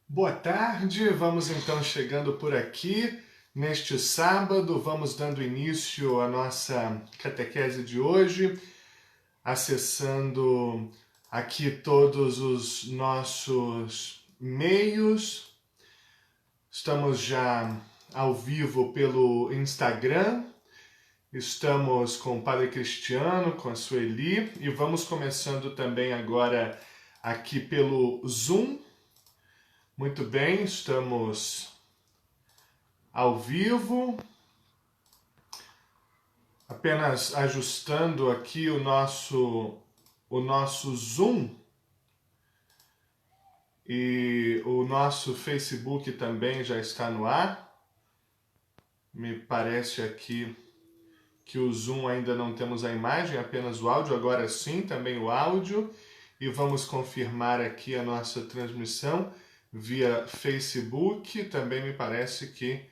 Boa tarde, vamos então chegando por aqui. Neste sábado, vamos dando início à nossa catequese de hoje, acessando aqui todos os nossos meios. Estamos já ao vivo pelo Instagram, estamos com o Padre Cristiano, com a Sueli, e vamos começando também agora aqui pelo Zoom. Muito bem, estamos ao vivo, apenas ajustando aqui o nosso Zoom, e o nosso Facebook também já está no ar. Me parece aqui que o Zoom ainda não temos a imagem, apenas o áudio, agora sim, também o áudio, e vamos confirmar aqui a nossa transmissão via Facebook. Também me parece que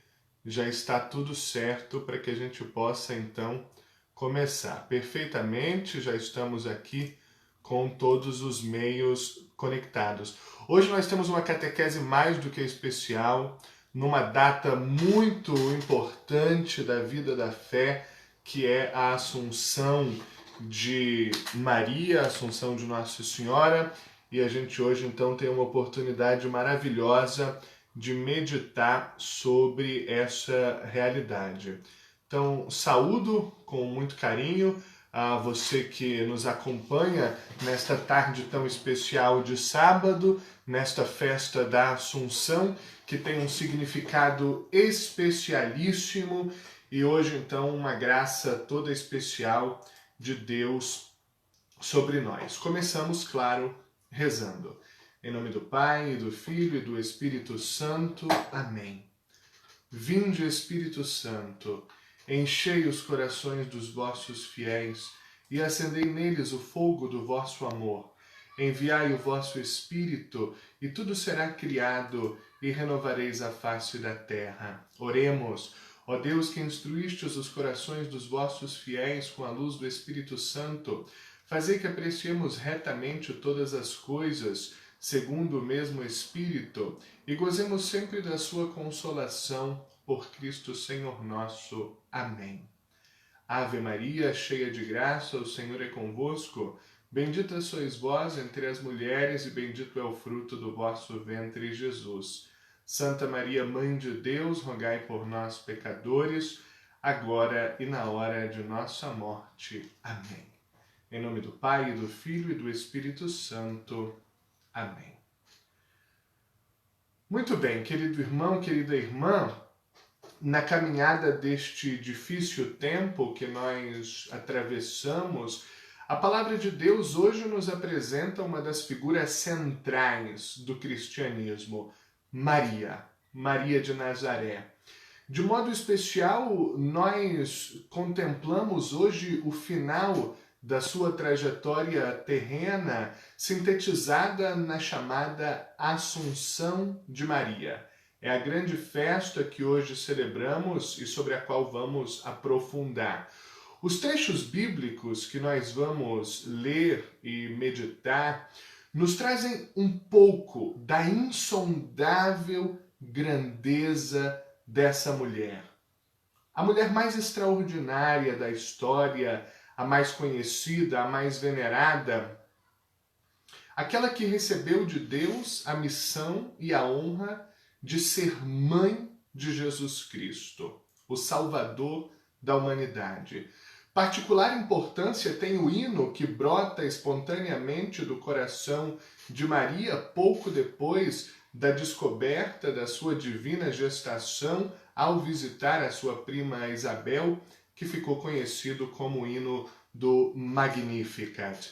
já está tudo certo para que a gente possa então começar. Perfeitamente, já estamos aqui com todos os meios conectados. Hoje nós temos uma catequese mais do que especial, numa data muito importante da vida da fé, que é a Assunção de Maria, a Assunção de Nossa Senhora, e a gente hoje então tem uma oportunidade maravilhosa de meditar sobre essa realidade. Então, saúdo com muito carinho a você que nos acompanha nesta tarde tão especial de sábado, nesta festa da Assunção, que tem um significado especialíssimo, e hoje então uma graça toda especial de Deus sobre nós. Começamos, claro, rezando. Em nome do Pai, e do Filho e do Espírito Santo. Amém. Vinde, Espírito Santo, enchei os corações dos vossos fiéis e acendei neles o fogo do vosso amor. Enviai o vosso Espírito, e tudo será criado, e renovareis a face da terra. Oremos. Ó Deus, que instruístes os corações dos vossos fiéis com a luz do Espírito Santo, fazei que apreciemos retamente todas as coisas, segundo o mesmo Espírito, e gozemos sempre da sua consolação, por Cristo Senhor nosso. Amém. Ave Maria, cheia de graça, o Senhor é convosco. Bendita sois vós entre as mulheres, e bendito é o fruto do vosso ventre, Jesus. Santa Maria, Mãe de Deus, rogai por nós, pecadores, agora e na hora de nossa morte. Amém. Em nome do Pai, e do Filho e do Espírito Santo. Amém. Muito bem, querido irmão, querida irmã, na caminhada deste difícil tempo que nós atravessamos, a palavra de Deus hoje nos apresenta uma das figuras centrais do cristianismo, Maria, Maria de Nazaré. De modo especial, nós contemplamos hoje o final da sua trajetória terrena, sintetizada na chamada Assunção de Maria. É a grande festa que hoje celebramos e sobre a qual vamos aprofundar. Os trechos bíblicos que nós vamos ler e meditar nos trazem um pouco da insondável grandeza dessa mulher. A mulher mais extraordinária da história, a mais conhecida, a mais venerada, aquela que recebeu de Deus a missão e a honra de ser mãe de Jesus Cristo, o Salvador da humanidade. Particular importância tem o hino que brota espontaneamente do coração de Maria pouco depois da descoberta da sua divina gestação ao visitar a sua prima Isabel, que ficou conhecido como o hino do Magnificat.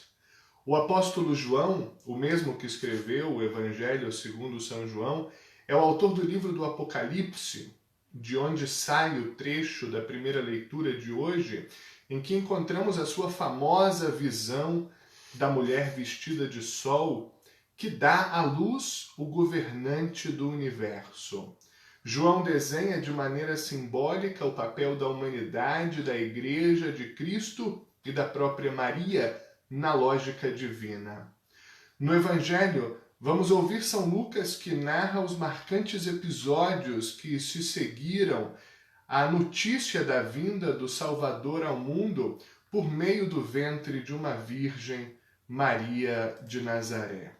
O apóstolo João, o mesmo que escreveu o Evangelho segundo São João, é o autor do livro do Apocalipse, de onde sai o trecho da primeira leitura de hoje, em que encontramos a sua famosa visão da mulher vestida de sol, que dá à luz o governante do universo. João desenha de maneira simbólica o papel da humanidade, da Igreja, de Cristo e da própria Maria na lógica divina. No Evangelho, Vamos ouvir São Lucas, que narra os marcantes episódios que se seguiram à notícia da vinda do Salvador ao mundo por meio do ventre de uma virgem, Maria de Nazaré.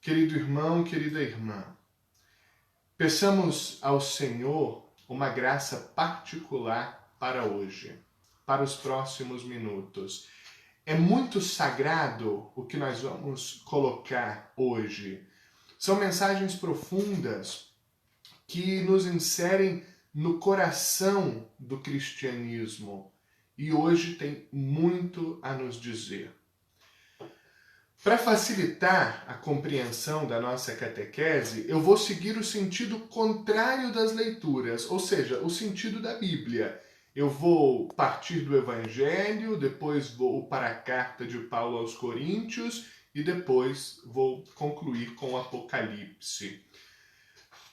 Querido irmão, querida irmã, peçamos ao Senhor uma graça particular para hoje, para os próximos minutos. É muito sagrado o que nós vamos colocar hoje. São mensagens profundas que nos inserem no coração do cristianismo e hoje tem muito a nos dizer. Para facilitar a compreensão da nossa catequese, eu vou seguir o sentido contrário das leituras, ou seja, o sentido da Bíblia. Eu vou partir do Evangelho, depois vou para a carta de Paulo aos Coríntios e depois vou concluir com o Apocalipse.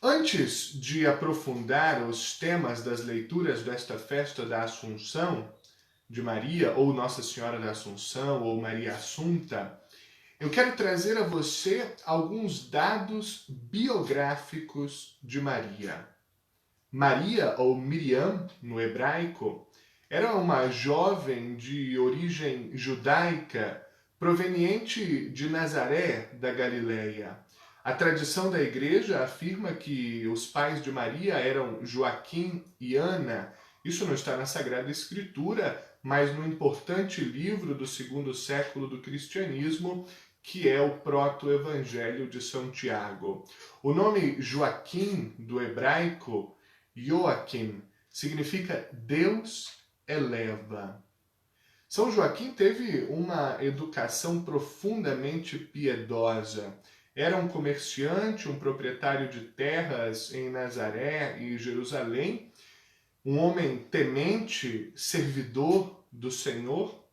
Antes de aprofundar os temas das leituras desta festa da Assunção de Maria, ou Nossa Senhora da Assunção, ou Maria Assunta, eu quero trazer a você alguns dados biográficos de Maria. Maria, ou Miriam, no hebraico, era uma jovem de origem judaica proveniente de Nazaré, da Galileia. A tradição da igreja afirma que os pais de Maria eram Joaquim e Ana. Isso não está na Sagrada Escritura, mas no importante livro do segundo século do cristianismo, que é o proto-evangelho de São Tiago. O nome Joaquim, do hebraico, Joaquim, significa Deus eleva. São Joaquim teve uma educação profundamente piedosa. Era um comerciante, um proprietário de terras em Nazaré e Jerusalém, um homem temente, servidor do Senhor.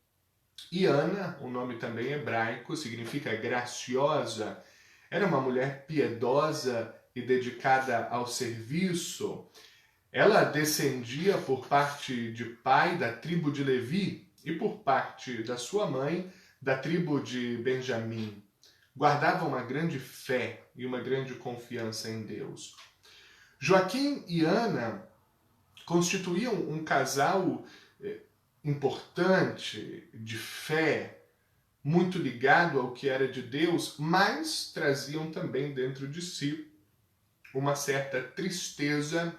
E Ana, o nome também hebraico, significa graciosa. Era uma mulher piedosa e dedicada ao serviço. Ela descendia por parte de pai da tribo de Levi e por parte da sua mãe da tribo de Benjamim. Guardava uma grande fé e uma grande confiança em Deus. Joaquim e Ana constituíam um casal importante, de fé, muito ligado ao que era de Deus, mas traziam também dentro de si uma certa tristeza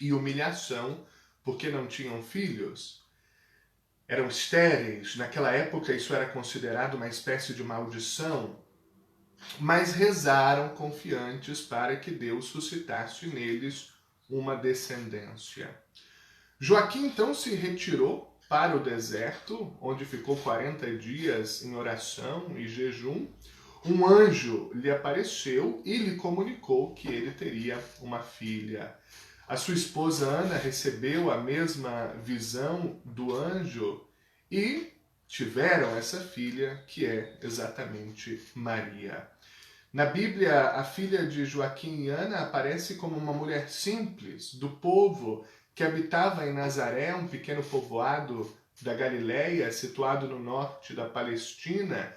e humilhação, porque não tinham filhos. Eram estéreis, naquela época isso era considerado uma espécie de maldição, mas rezaram confiantes para que Deus suscitasse neles uma descendência. Joaquim então se retirou para o deserto, onde ficou 40 dias em oração e jejum. Um anjo lhe apareceu e lhe comunicou que ele teria uma filha. A sua esposa Ana recebeu a mesma visão do anjo e tiveram essa filha, que é exatamente Maria. Na Bíblia, a filha de Joaquim e Ana aparece como uma mulher simples, do povo que habitava em Nazaré, um pequeno povoado da Galileia, situado no norte da Palestina,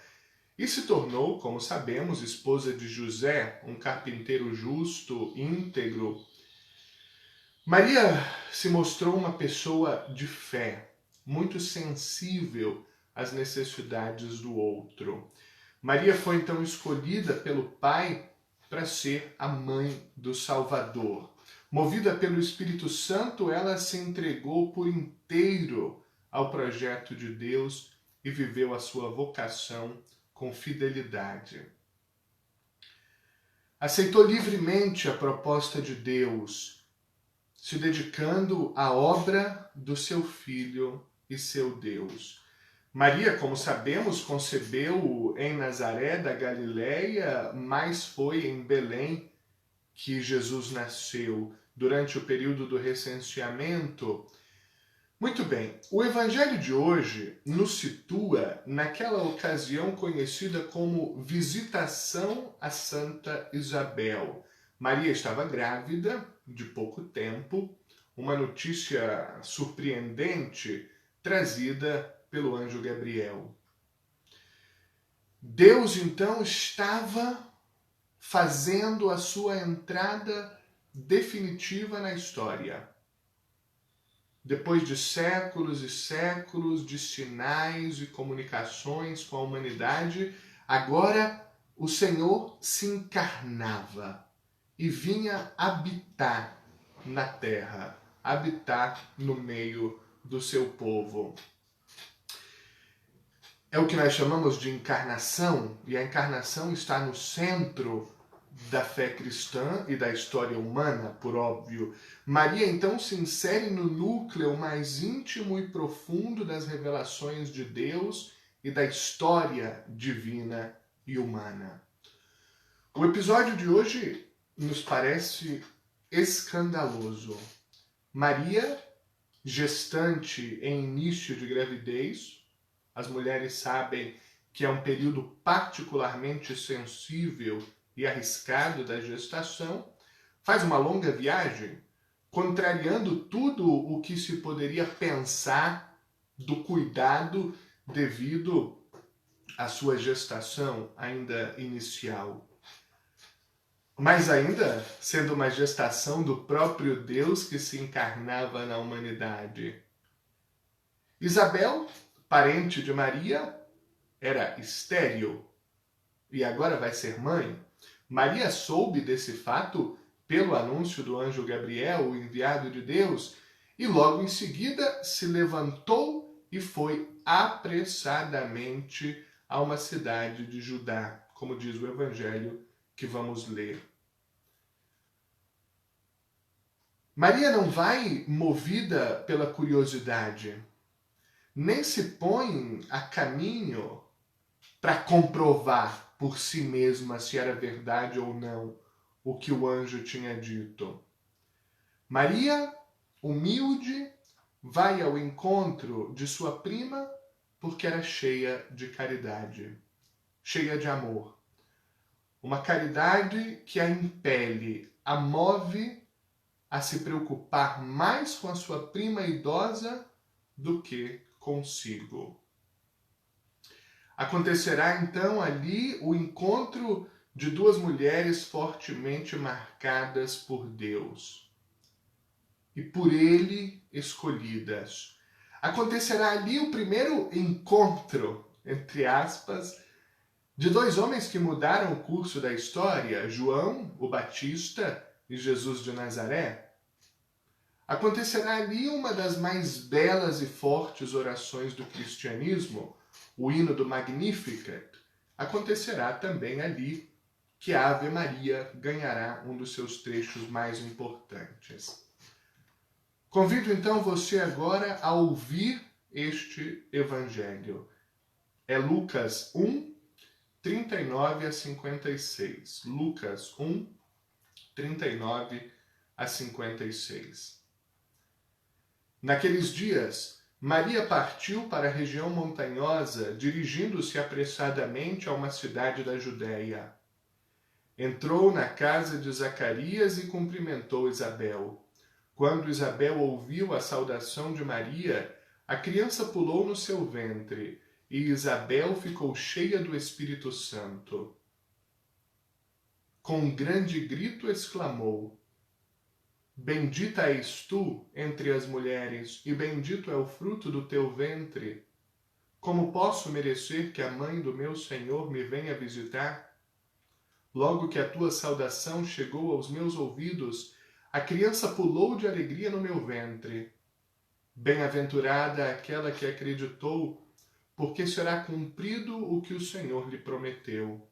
e se tornou, como sabemos, esposa de José, um carpinteiro justo, íntegro. Maria se mostrou uma pessoa de fé, muito sensível às necessidades do outro. Maria foi então escolhida pelo Pai para ser a mãe do Salvador. Movida pelo Espírito Santo, ela se entregou por inteiro ao projeto de Deus e viveu a sua vocação com fidelidade. Aceitou livremente a proposta de Deus, se dedicando à obra do seu Filho e seu Deus. Maria, como sabemos, concebeu em Nazaré da Galileia, mas foi em Belém que Jesus nasceu, durante o período do recenseamento. Muito bem, o Evangelho de hoje nos situa naquela ocasião conhecida como visitação a Santa Isabel. Maria estava grávida de pouco tempo, uma notícia surpreendente trazida pelo anjo Gabriel. Deus então estava fazendo a sua entrada definitiva na história. Depois de séculos e séculos de sinais e comunicações com a humanidade, agora o Senhor se encarnava e vinha habitar na terra, habitar no meio do seu povo. É o que nós chamamos de encarnação, e a encarnação está no centro da fé cristã e da história humana, por óbvio. Maria, então, se insere no núcleo mais íntimo e profundo das revelações de Deus e da história divina e humana. O episódio de hoje nos parece escandaloso. Maria, gestante em início de gravidez, as mulheres sabem que é um período particularmente sensível e arriscado da gestação, faz uma longa viagem, contrariando tudo o que se poderia pensar do cuidado devido à sua gestação ainda inicial. Mas ainda sendo uma gestação do próprio Deus que se encarnava na humanidade. Isabel, parente de Maria, era estéril e agora vai ser mãe. Maria soube desse fato pelo anúncio do anjo Gabriel, o enviado de Deus, e logo em seguida se levantou e foi apressadamente a uma cidade de Judá, como diz o evangelho que vamos ler. Maria não vai movida pela curiosidade, nem se põe a caminho para comprovar por si mesma se era verdade ou não o que o anjo tinha dito. Maria, humilde, vai ao encontro de sua prima porque era cheia de caridade, cheia de amor. Uma caridade que a impele, a move a se preocupar mais com a sua prima idosa do que consigo. Acontecerá então ali o encontro de duas mulheres fortemente marcadas por Deus e por Ele escolhidas. Acontecerá ali o primeiro encontro, entre aspas, de dois homens que mudaram o curso da história, João, o Batista, e Jesus de Nazaré. Acontecerá ali uma das mais belas e fortes orações do cristianismo, o hino do Magnificat. Acontecerá também ali que a Ave Maria ganhará um dos seus trechos mais importantes. Convido então você agora a ouvir este evangelho. É Lucas 1, 39 a 56. Lucas 1, 39 a 56. Naqueles dias, Maria partiu para a região montanhosa, dirigindo-se apressadamente a uma cidade da Judéia. Entrou na casa de Zacarias e cumprimentou Isabel. Quando Isabel ouviu a saudação de Maria, a criança pulou no seu ventre, e Isabel ficou cheia do Espírito Santo. Com um grande grito exclamou: Bendita és tu entre as mulheres, e bendito é o fruto do teu ventre. Como posso merecer que a mãe do meu Senhor me venha visitar? Logo que a tua saudação chegou aos meus ouvidos, a criança pulou de alegria no meu ventre. Bem-aventurada aquela que acreditou, porque será cumprido o que o Senhor lhe prometeu.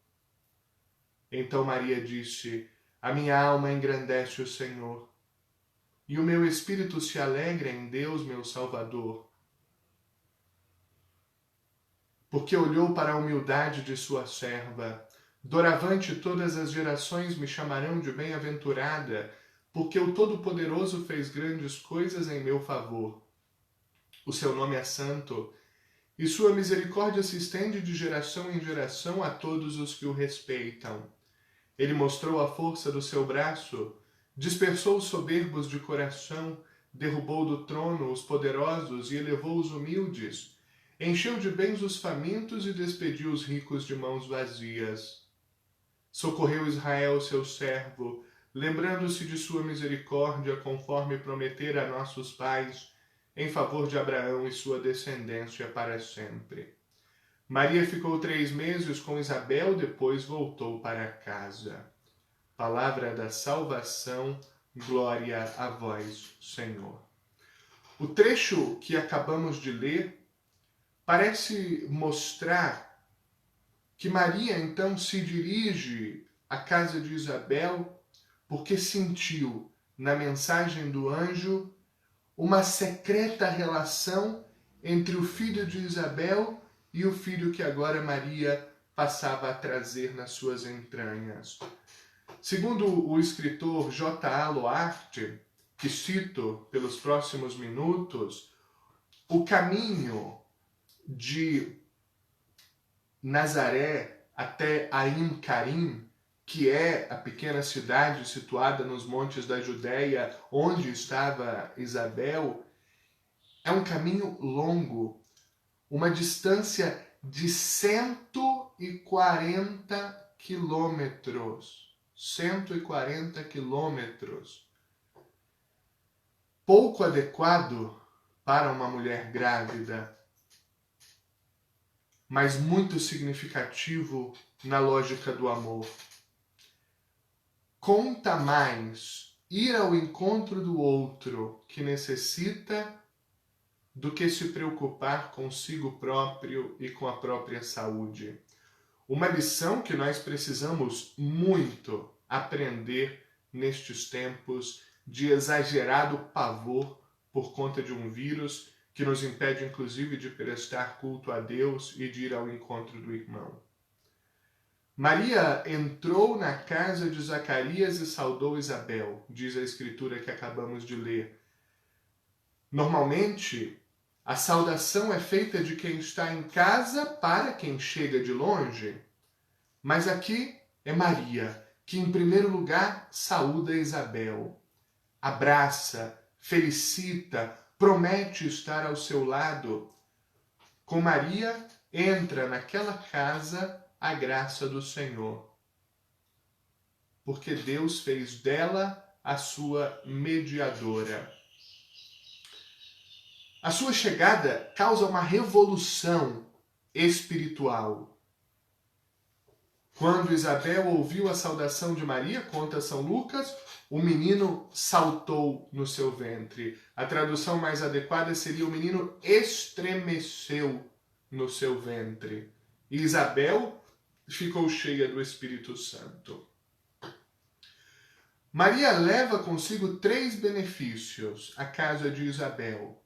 Então Maria disse: A minha alma engrandece o Senhor, e o meu espírito se alegra em Deus, meu Salvador, porque olhou para a humildade de sua serva. Doravante todas as gerações me chamarão de bem-aventurada, porque o Todo-Poderoso fez grandes coisas em meu favor. O seu nome é santo, e sua misericórdia se estende de geração em geração a todos os que o respeitam. Ele mostrou a força do seu braço, dispersou os soberbos de coração, derrubou do trono os poderosos e elevou os humildes, encheu de bens os famintos e despediu os ricos de mãos vazias. Socorreu Israel, seu servo, lembrando-se de sua misericórdia, conforme prometera a nossos pais, em favor de Abraão e sua descendência para sempre. Maria ficou 3 meses com Isabel, depois voltou para casa. Palavra da salvação, glória a vós, Senhor. O trecho que acabamos de ler parece mostrar que Maria então se dirige à casa de Isabel porque sentiu na mensagem do anjo uma secreta relação entre o filho de Isabel e o filho que agora Maria passava a trazer nas suas entranhas. Segundo o escritor J.A. Loarte, que cito pelos próximos minutos, o caminho de Nazaré até Aim Carim, que é a pequena cidade situada nos montes da Judéia, onde estava Isabel, é um caminho longo, uma distância de 140 quilômetros. 140 quilômetros. Pouco adequado para uma mulher grávida, mas muito significativo na lógica do amor. Conta mais ir ao encontro do outro que necessita do que se preocupar consigo próprio e com a própria saúde. Uma lição que nós precisamos muito aprender nestes tempos de exagerado pavor por conta de um vírus que nos impede, inclusive, de prestar culto a Deus e de ir ao encontro do irmão. Maria entrou na casa de Zacarias e saudou Isabel, diz a escritura que acabamos de ler. Normalmente, a saudação é feita de quem está em casa para quem chega de longe, mas aqui é Maria, que em primeiro lugar saúda Isabel, abraça, felicita, promete estar ao seu lado. Com Maria entra naquela casa a graça do Senhor, porque Deus fez dela a sua mediadora. A sua chegada causa uma revolução espiritual. Quando Isabel ouviu a saudação de Maria, conta São Lucas, o menino saltou no seu ventre. A tradução mais adequada seria: o menino estremeceu no seu ventre. E Isabel ficou cheia do Espírito Santo. Maria leva consigo 3 benefícios à casa de Isabel: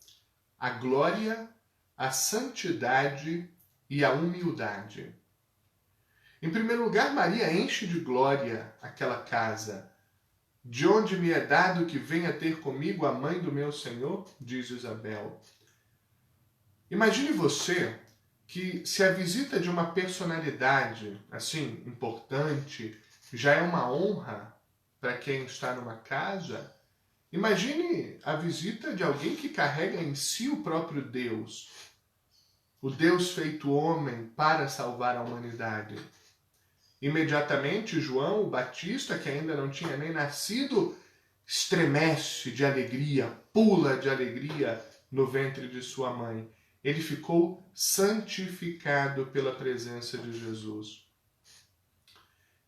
a glória, a santidade e a humildade. Em primeiro lugar, Maria enche de glória aquela casa. De onde me é dado que venha ter comigo a mãe do meu Senhor? Diz Isabel. Imagine você que, se a visita de uma personalidade assim importante já é uma honra para quem está numa casa, imagine a visita de alguém que carrega em si o próprio Deus, o Deus feito homem para salvar a humanidade. Imediatamente, João, o Batista, que ainda não tinha nem nascido, estremece de alegria, pula de alegria no ventre de sua mãe. Ele ficou santificado pela presença de Jesus.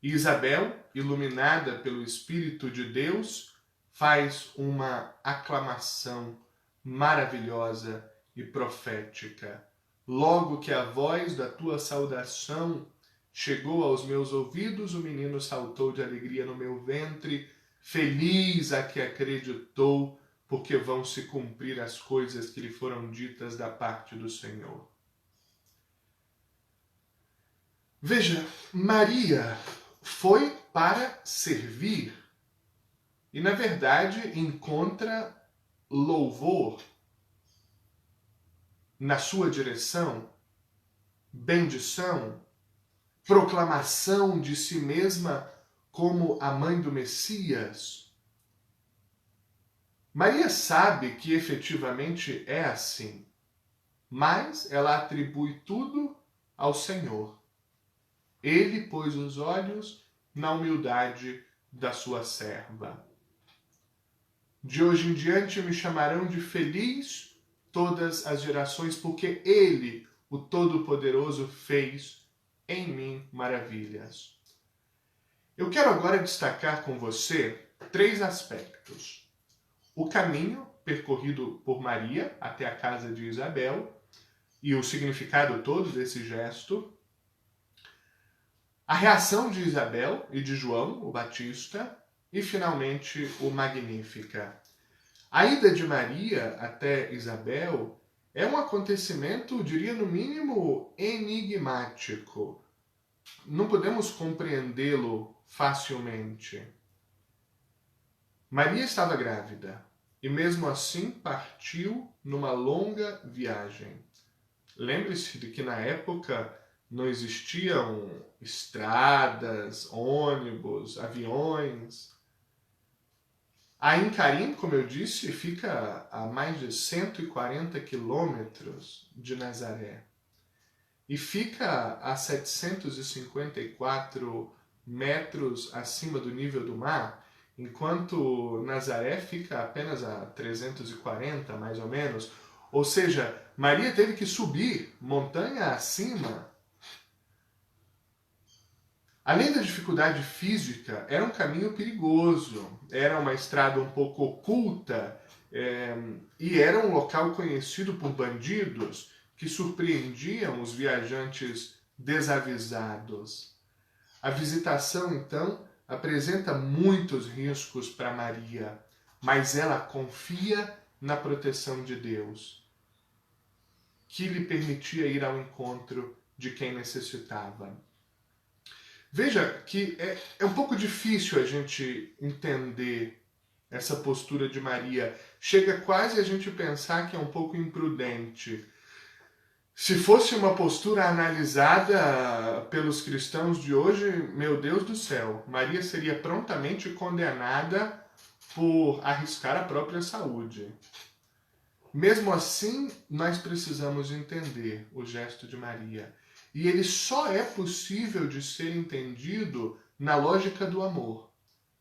E Isabel, iluminada pelo Espírito de Deus, faz uma aclamação maravilhosa e profética. Logo que a voz da tua saudação chegou aos meus ouvidos, o menino saltou de alegria no meu ventre. Feliz a que acreditou, porque vão se cumprir as coisas que lhe foram ditas da parte do Senhor. Veja, Maria foi para servir e, na verdade, encontra louvor na sua direção, bendição, proclamação de si mesma como a mãe do Messias. Maria sabe que efetivamente é assim, mas ela atribui tudo ao Senhor. Ele pôs os olhos na humildade da sua serva. De hoje em diante me chamarão de feliz todas as gerações, porque Ele, o Todo-Poderoso, fez em mim maravilhas. Eu quero agora destacar com você 3 aspectos. O caminho percorrido por Maria até a casa de Isabel e o significado todo desse gesto. A reação de Isabel e de João, o Batista, e finalmente o Magnífica. A ida de Maria até Isabel é um acontecimento, diria no mínimo, enigmático. Não podemos compreendê-lo facilmente. Maria estava grávida e mesmo assim partiu numa longa viagem. Lembre-se de que na época não existiam estradas, ônibus, aviões. Ain Karim, como eu disse, fica a mais de 140 quilômetros de Nazaré e fica a 754 metros acima do nível do mar, enquanto Nazaré fica apenas a 340, mais ou menos. Ou seja, Maria teve que subir montanha acima. Além da dificuldade física, era um caminho perigoso, era uma estrada um pouco oculta e era um local conhecido por bandidos que surpreendiam os viajantes desavisados. A visitação, então, apresenta muitos riscos para Maria, mas ela confia na proteção de Deus, que lhe permitia ir ao encontro de quem necessitava. Veja que é um pouco difícil a gente entender essa postura de Maria. Chega quase a gente pensar que é um pouco imprudente. Se fosse uma postura analisada pelos cristãos de hoje, meu Deus do céu, Maria seria prontamente condenada por arriscar a própria saúde. Mesmo assim, nós precisamos entender o gesto de Maria. E ele só é possível de ser entendido na lógica do amor,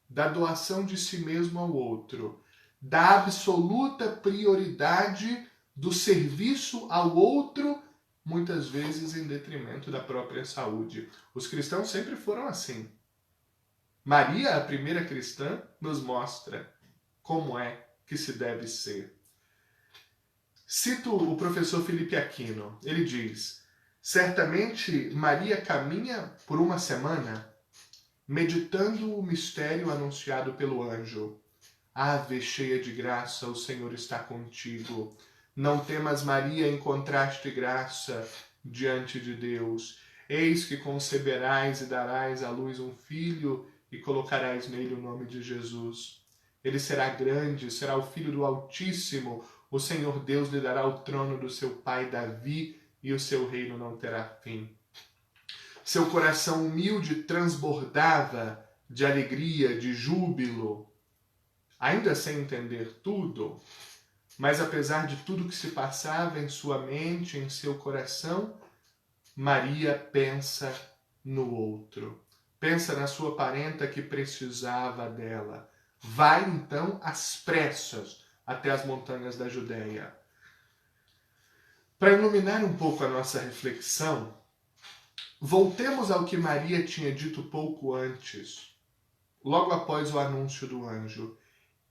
da doação de si mesmo ao outro, da absoluta prioridade do serviço ao outro, muitas vezes em detrimento da própria saúde. Os cristãos sempre foram assim. Maria, a primeira cristã, nos mostra como é que se deve ser. Cito o professor Felipe Aquino. Ele diz: certamente Maria caminha por uma semana meditando o mistério anunciado pelo anjo. Ave cheia de graça, o Senhor está contigo. Não temas, Maria, encontraste graça diante de Deus. Eis que conceberás e darás à luz um filho e colocarás nele o nome de Jesus. Ele será grande, será o Filho do Altíssimo. O Senhor Deus lhe dará o trono do seu pai Davi e o seu reino não terá fim. Seu coração humilde transbordava de alegria, de júbilo, ainda sem entender tudo, mas apesar de tudo que se passava em sua mente, em seu coração, Maria pensa no outro, pensa na sua parenta que precisava dela. Vai então às pressas até as montanhas da Judéia. Para iluminar um pouco a nossa reflexão, voltemos ao que Maria tinha dito pouco antes, logo após o anúncio do anjo.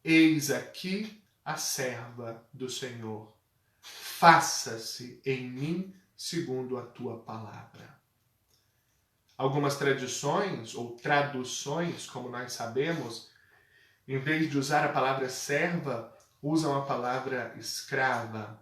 Eis aqui a serva do Senhor. Faça-se em mim segundo a tua palavra. Algumas tradições ou traduções, como nós sabemos, em vez de usar a palavra serva, usam a palavra escrava.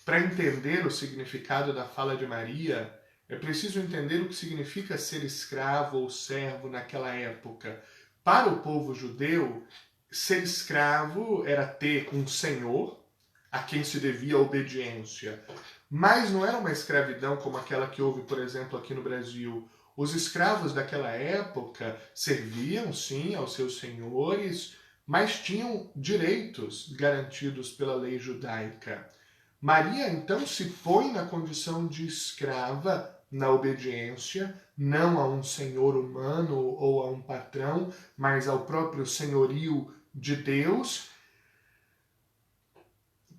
Para entender o significado da fala de Maria, é preciso entender o que significa ser escravo ou servo naquela época. Para o povo judeu, ser escravo era ter um senhor a quem se devia obediência. Mas não era uma escravidão como aquela que houve, por exemplo, aqui no Brasil. Os escravos daquela época serviam, sim, aos seus senhores, mas tinham direitos garantidos pela lei judaica. Maria, então, se põe na condição de escrava na obediência, não a um senhor humano ou a um patrão, mas ao próprio senhorio de Deus.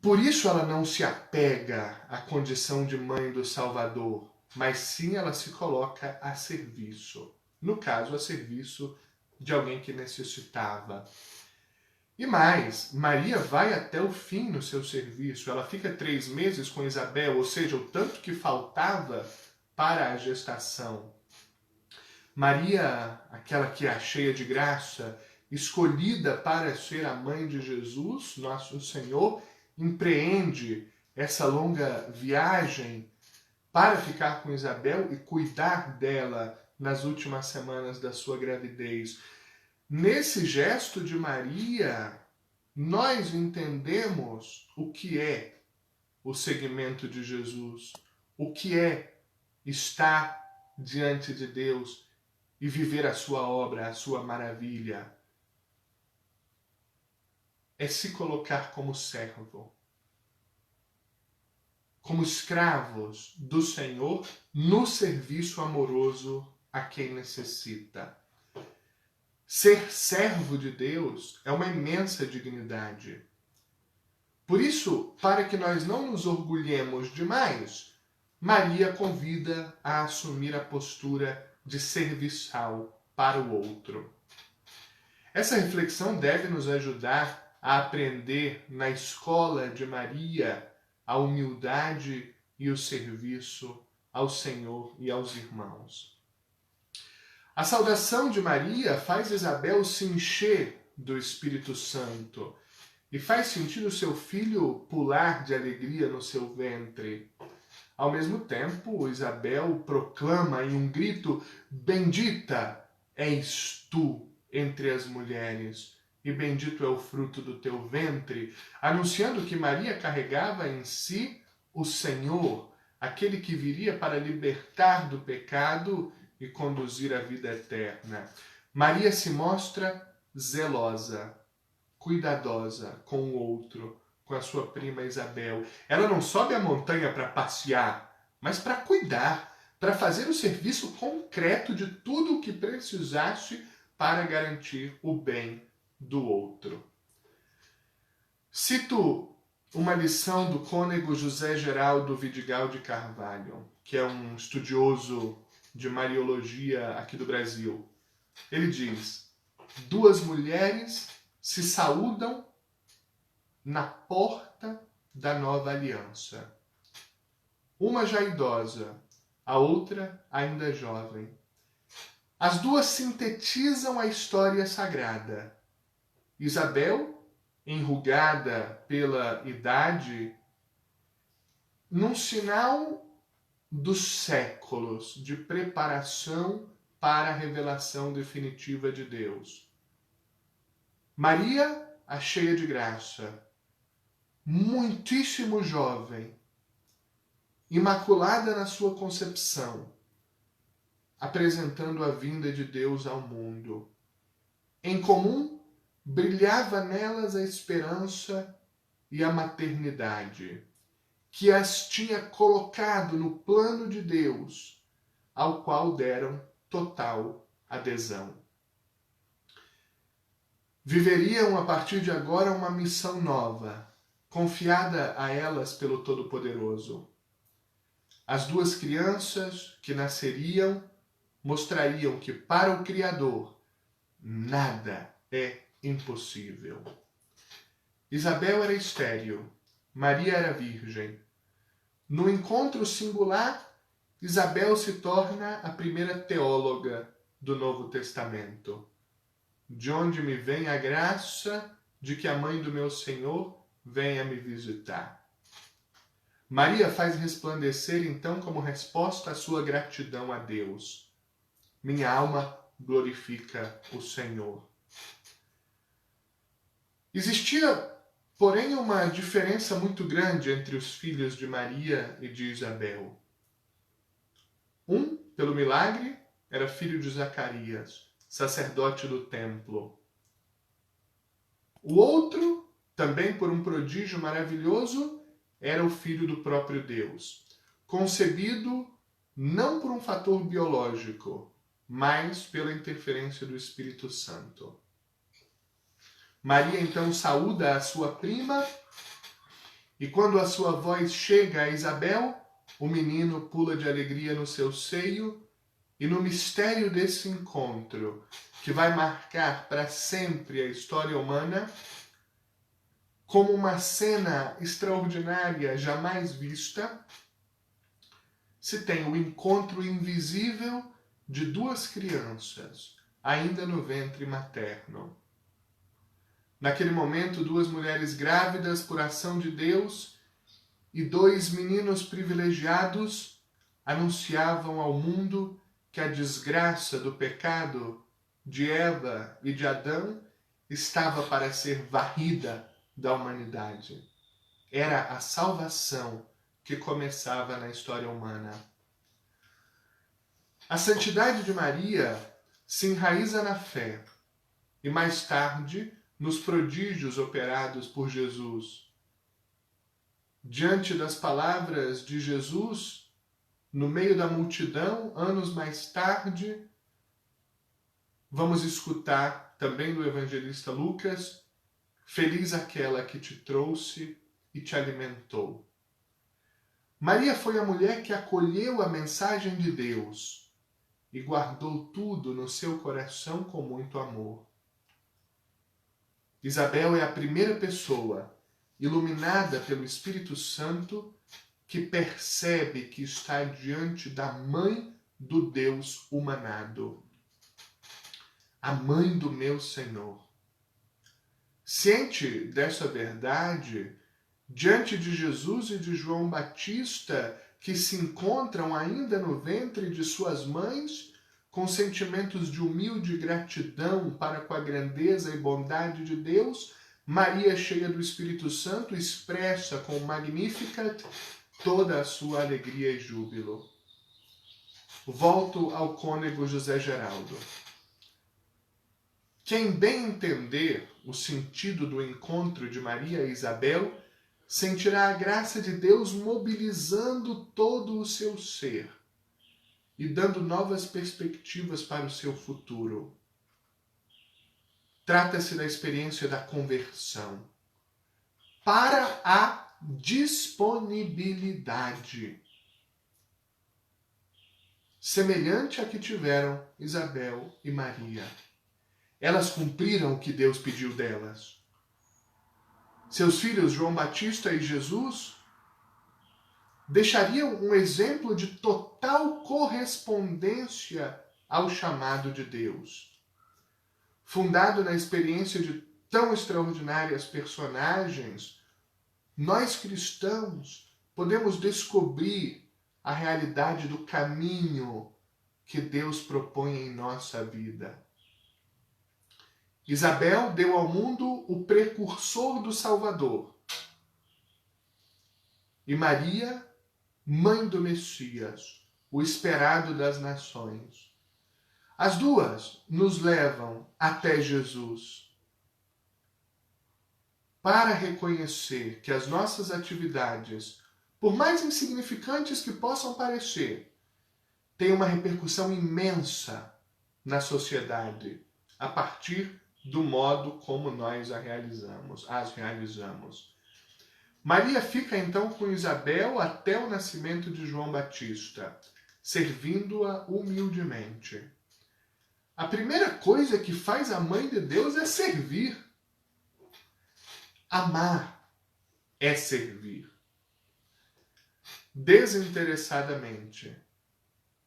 Por isso ela não se apega à condição de mãe do Salvador, mas sim ela se coloca a serviço. No caso, a serviço de alguém que necessitava. E mais, Maria vai até o fim no seu serviço. Ela fica 3 meses com Isabel, ou seja, o tanto que faltava para a gestação. Maria, aquela que é cheia de graça, escolhida para ser a mãe de Jesus, nosso Senhor, empreende essa longa viagem para ficar com Isabel e cuidar dela nas últimas semanas da sua gravidez. Nesse gesto de Maria, nós entendemos o que é o seguimento de Jesus, o que é estar diante de Deus e viver a sua obra, a sua maravilha. É se colocar como servo, como escravos do Senhor no serviço amoroso a quem necessita. Ser servo de Deus é uma imensa dignidade. Por isso, para que nós não nos orgulhemos demais, Maria convida a assumir a postura de serviçal para o outro. Essa reflexão deve nos ajudar a aprender na escola de Maria a humildade e o serviço ao Senhor e aos irmãos. A saudação de Maria faz Isabel se encher do Espírito Santo e faz sentir o seu filho pular de alegria no seu ventre. Ao mesmo tempo, Isabel proclama em um grito: "Bendita és tu entre as mulheres, e bendito é o fruto do teu ventre", anunciando que Maria carregava em si o Senhor, aquele que viria para libertar do pecado e conduzir à vida eterna. Maria se mostra zelosa, cuidadosa com o outro, com a sua prima Isabel. Ela não sobe a montanha para passear, mas para cuidar, para fazer o serviço concreto de tudo o que precisasse para garantir o bem do outro. Cito uma lição do cônego José Geraldo Vidigal de Carvalho, que é um estudioso de Mariologia aqui do Brasil. Ele diz: 2 mulheres se saúdam na porta da nova aliança. Uma já idosa, a outra ainda jovem. As 2 sintetizam a história sagrada. Isabel, enrugada pela idade, num sinal dos séculos de preparação para a revelação definitiva de Deus. Maria, a cheia de graça, muitíssimo jovem, imaculada na sua concepção, apresentando a vinda de Deus ao mundo. Em comum, brilhava nelas a esperança e a maternidade, que as tinha colocado no plano de Deus, ao qual deram total adesão. Viveriam a partir de agora uma missão nova, confiada a elas pelo Todo-Poderoso. As 2 crianças que nasceriam mostrariam que para o Criador nada é impossível. Isabel era estéril, Maria era virgem. No encontro singular, Isabel se torna a primeira teóloga do Novo Testamento. De onde me vem a graça de que a mãe do meu Senhor venha me visitar. Maria faz resplandecer então como resposta a sua gratidão a Deus: minha alma glorifica o Senhor. Existia, porém, uma diferença muito grande entre os filhos de Maria e de Isabel. Um, pelo milagre, era filho de Zacarias, sacerdote do templo. O outro, também por um prodígio maravilhoso, era o filho do próprio Deus, concebido não por um fator biológico, mas pela interferência do Espírito Santo. Maria então saúda a sua prima, e quando a sua voz chega a Isabel, o menino pula de alegria no seu seio, e no mistério desse encontro, que vai marcar para sempre a história humana, como uma cena extraordinária jamais vista, se tem o encontro invisível de duas crianças, ainda no ventre materno. Naquele momento, duas mulheres grávidas por ação de Deus e dois meninos privilegiados anunciavam ao mundo que a desgraça do pecado de Eva e de Adão estava para ser varrida da humanidade. Era a salvação que começava na história humana. A santidade de Maria se enraiza na fé e mais tarde nos prodígios operados por Jesus. Diante das palavras de Jesus, no meio da multidão, anos mais tarde, vamos escutar também do evangelista Lucas: feliz aquela que te trouxe e te alimentou. Maria foi a mulher que acolheu a mensagem de Deus e guardou tudo no seu coração com muito amor. Isabel é a primeira pessoa, iluminada pelo Espírito Santo, que percebe que está diante da mãe do Deus humanado, a mãe do meu Senhor. Ciente dessa verdade, diante de Jesus e de João Batista, que se encontram ainda no ventre de suas mães, com sentimentos de humilde gratidão para com a grandeza e bondade de Deus, Maria, cheia do Espírito Santo, expressa com o Magnificat toda a sua alegria e júbilo. Volto ao cônego José Geraldo. Quem bem entender o sentido do encontro de Maria e Isabel sentirá a graça de Deus mobilizando todo o seu ser e dando novas perspectivas para o seu futuro. Trata-se da experiência da conversão para a disponibilidade, semelhante à que tiveram Isabel e Maria. Elas cumpriram o que Deus pediu delas. Seus filhos João Batista e Jesus deixariam um exemplo de total correspondência ao chamado de Deus. Fundado na experiência de tão extraordinárias personagens, nós cristãos podemos descobrir a realidade do caminho que Deus propõe em nossa vida. Isabel deu ao mundo o precursor do Salvador. E Maria, mãe do Messias, o esperado das nações. As duas nos levam até Jesus para reconhecer que as nossas atividades, por mais insignificantes que possam parecer, têm uma repercussão imensa na sociedade, a partir do modo como nós as realizamos. Maria fica então com Isabel até o nascimento de João Batista, servindo-a humildemente. A primeira coisa que faz a mãe de Deus é servir. Amar é servir. Desinteressadamente.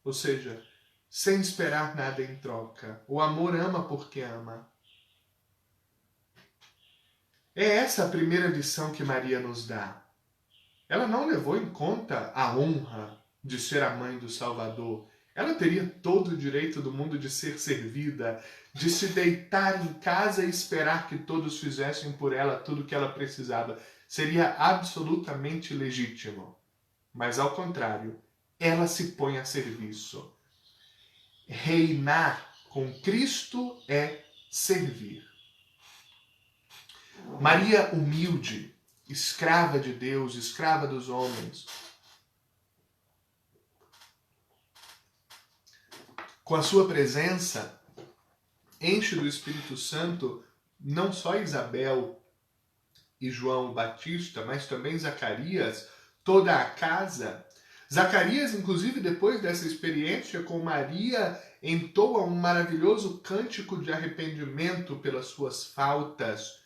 Ou seja, sem esperar nada em troca. O amor ama porque ama. É essa a primeira lição que Maria nos dá. Ela não levou em conta a honra de ser a mãe do Salvador. Ela teria todo o direito do mundo de ser servida, de se deitar em casa e esperar que todos fizessem por ela tudo o que ela precisava. Seria absolutamente legítimo. Mas, ao contrário, ela se põe a serviço. Reinar com Cristo é servir. Maria humilde, escrava de Deus, escrava dos homens, com a sua presença, enche do Espírito Santo não só Isabel e João Batista, mas também Zacarias, toda a casa. Zacarias, inclusive, depois dessa experiência com Maria, entoa um maravilhoso cântico de arrependimento pelas suas faltas.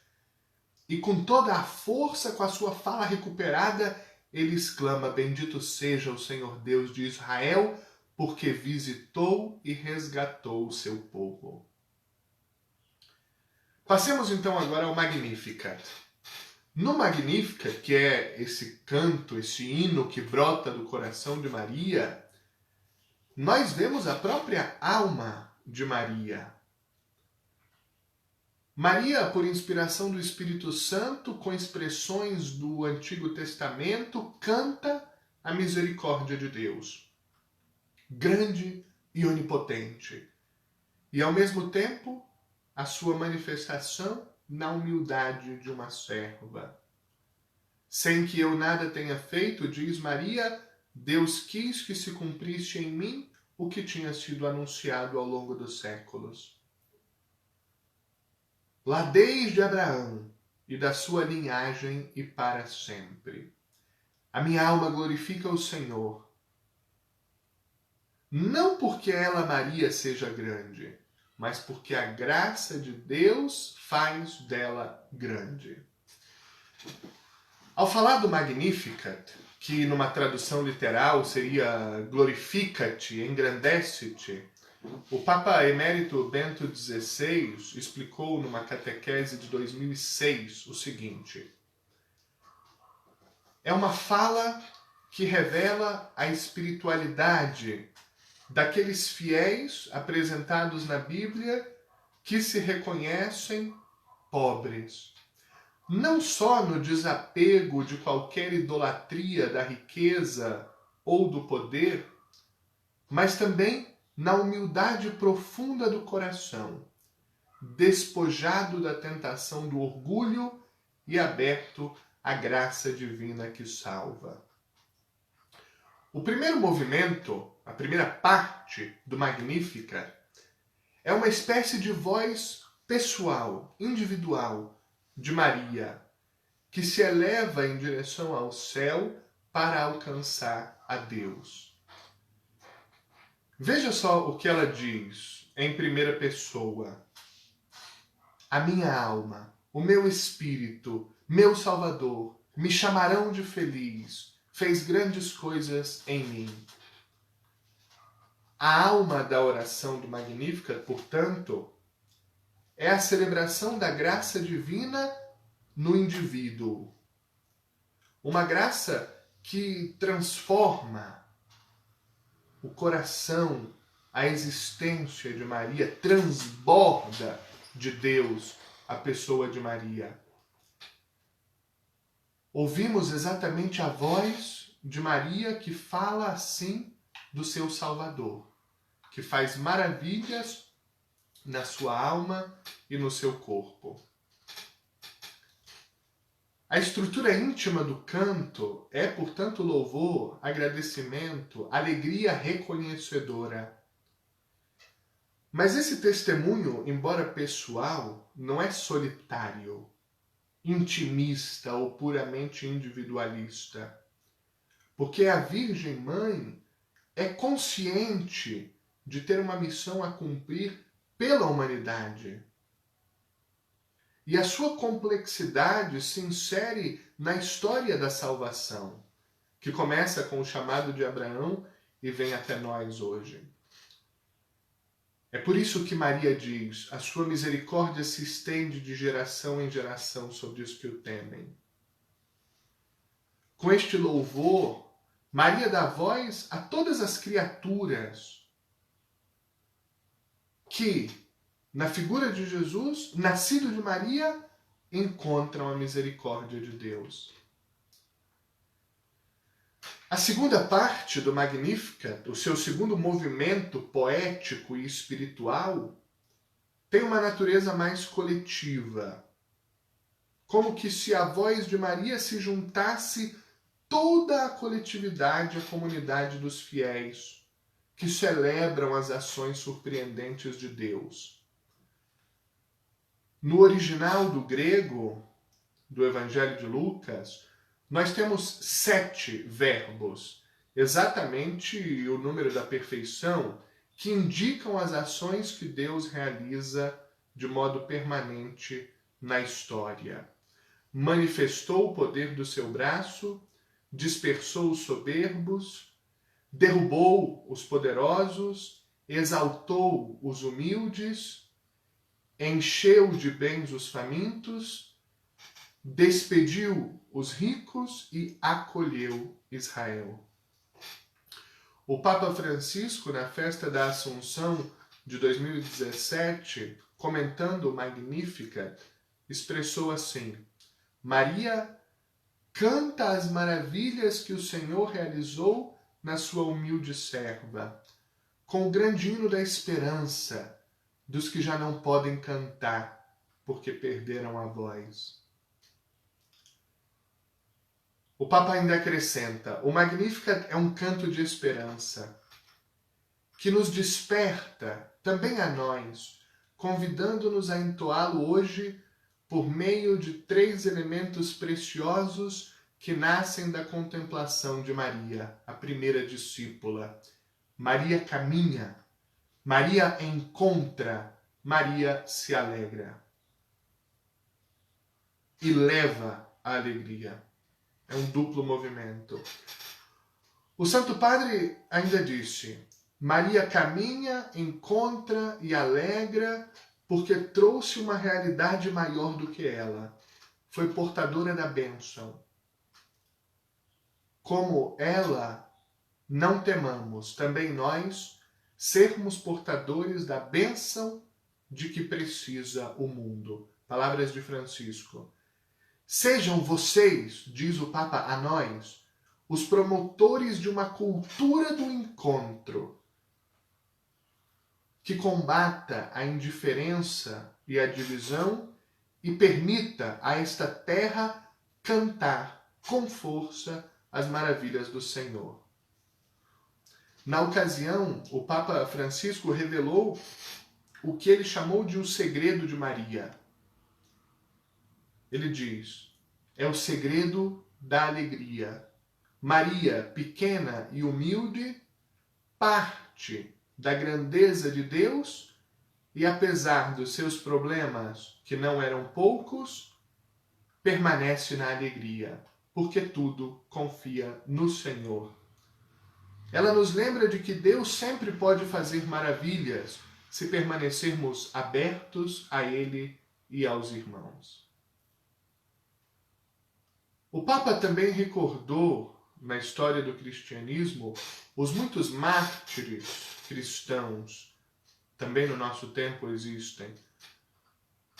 E com toda a força, com a sua fala recuperada, ele exclama: bendito seja o Senhor Deus de Israel, porque visitou e resgatou o seu povo. Passemos então agora ao Magnificat. No Magnificat, que é esse canto, esse hino que brota do coração de Maria, nós vemos a própria alma de Maria. Maria, por inspiração do Espírito Santo, com expressões do Antigo Testamento, canta a misericórdia de Deus, grande e onipotente, e ao mesmo tempo a sua manifestação na humildade de uma serva. Sem que eu nada tenha feito, diz Maria, Deus quis que se cumprisse em mim o que tinha sido anunciado ao longo dos séculos. Lá desde Abraão e da sua linhagem e para sempre. A minha alma glorifica o Senhor. Não porque ela, Maria, seja grande, mas porque a graça de Deus faz dela grande. Ao falar do Magnificat, que numa tradução literal seria glorifica-te, engrandece-te, o Papa Emérito Bento XVI explicou numa catequese de 2006 o seguinte: é uma fala que revela a espiritualidade daqueles fiéis apresentados na Bíblia que se reconhecem pobres. Não só no desapego de qualquer idolatria da riqueza ou do poder, mas também na humildade profunda do coração, despojado da tentação do orgulho e aberto à graça divina que salva. O primeiro movimento, a primeira parte do Magnificat, é uma espécie de voz pessoal, individual, de Maria, que se eleva em direção ao céu para alcançar a Deus. Veja só o que ela diz em primeira pessoa. A minha alma, o meu espírito, meu Salvador, me chamarão de feliz, fez grandes coisas em mim. A alma da oração do Magnificat, portanto, é a celebração da graça divina no indivíduo. Uma graça que transforma o coração, a existência de Maria, transborda de Deus a pessoa de Maria. Ouvimos exatamente a voz de Maria que fala assim do seu Salvador, que faz maravilhas na sua alma e no seu corpo. A estrutura íntima do canto é, portanto, louvor, agradecimento, alegria reconhecedora. Mas esse testemunho, embora pessoal, não é solitário, intimista ou puramente individualista. Porque a Virgem Mãe é consciente de ter uma missão a cumprir pela humanidade. E a sua complexidade se insere na história da salvação, que começa com o chamado de Abraão e vem até nós hoje. É por isso que Maria diz: a sua misericórdia se estende de geração em geração sobre os que o temem. Com este louvor, Maria dá voz a todas as criaturas que, na figura de Jesus, nascido de Maria, encontram a misericórdia de Deus. A segunda parte do Magnificat, o seu segundo movimento poético e espiritual, tem uma natureza mais coletiva. Como que se a voz de Maria se juntasse toda a coletividade, a comunidade dos fiéis, que celebram as ações surpreendentes de Deus. No original do grego, do Evangelho de Lucas, nós temos 7 verbos, exatamente o número da perfeição, que indicam as ações que Deus realiza de modo permanente na história. Manifestou o poder do seu braço, dispersou os soberbos, derrubou os poderosos, exaltou os humildes, encheu de bens os famintos, despediu os ricos e acolheu Israel. O Papa Francisco, na festa da Assunção de 2017, comentando o Magnificat, expressou assim: Maria canta as maravilhas que o Senhor realizou na sua humilde serva, com o grande hino da esperança dos que já não podem cantar porque perderam a voz. O Papa ainda acrescenta: o Magnificat é um canto de esperança que nos desperta também a nós, convidando-nos a entoá-lo hoje por meio de 3 elementos preciosos que nascem da contemplação de Maria, a primeira discípula. Maria caminha, Maria encontra, Maria se alegra. E leva a alegria. É um duplo movimento. O Santo Padre ainda disse: Maria caminha, encontra e alegra porque trouxe uma realidade maior do que ela. Foi portadora da bênção. Como ela, não temamos também nós sermos portadores da bênção de que precisa o mundo. Palavras de Francisco. Sejam vocês, diz o Papa a nós, os promotores de uma cultura do encontro que combata a indiferença e a divisão e permita a esta terra cantar com força as maravilhas do Senhor. Na ocasião, o Papa Francisco revelou o que ele chamou de o segredo de Maria. Ele diz: é o segredo da alegria. Maria, pequena e humilde, parte da grandeza de Deus e, apesar dos seus problemas, que não eram poucos, permanece na alegria, porque tudo confia no Senhor. Ela nos lembra de que Deus sempre pode fazer maravilhas se permanecermos abertos a Ele e aos irmãos. O Papa também recordou, na história do cristianismo, os muitos mártires cristãos, também no nosso tempo existem.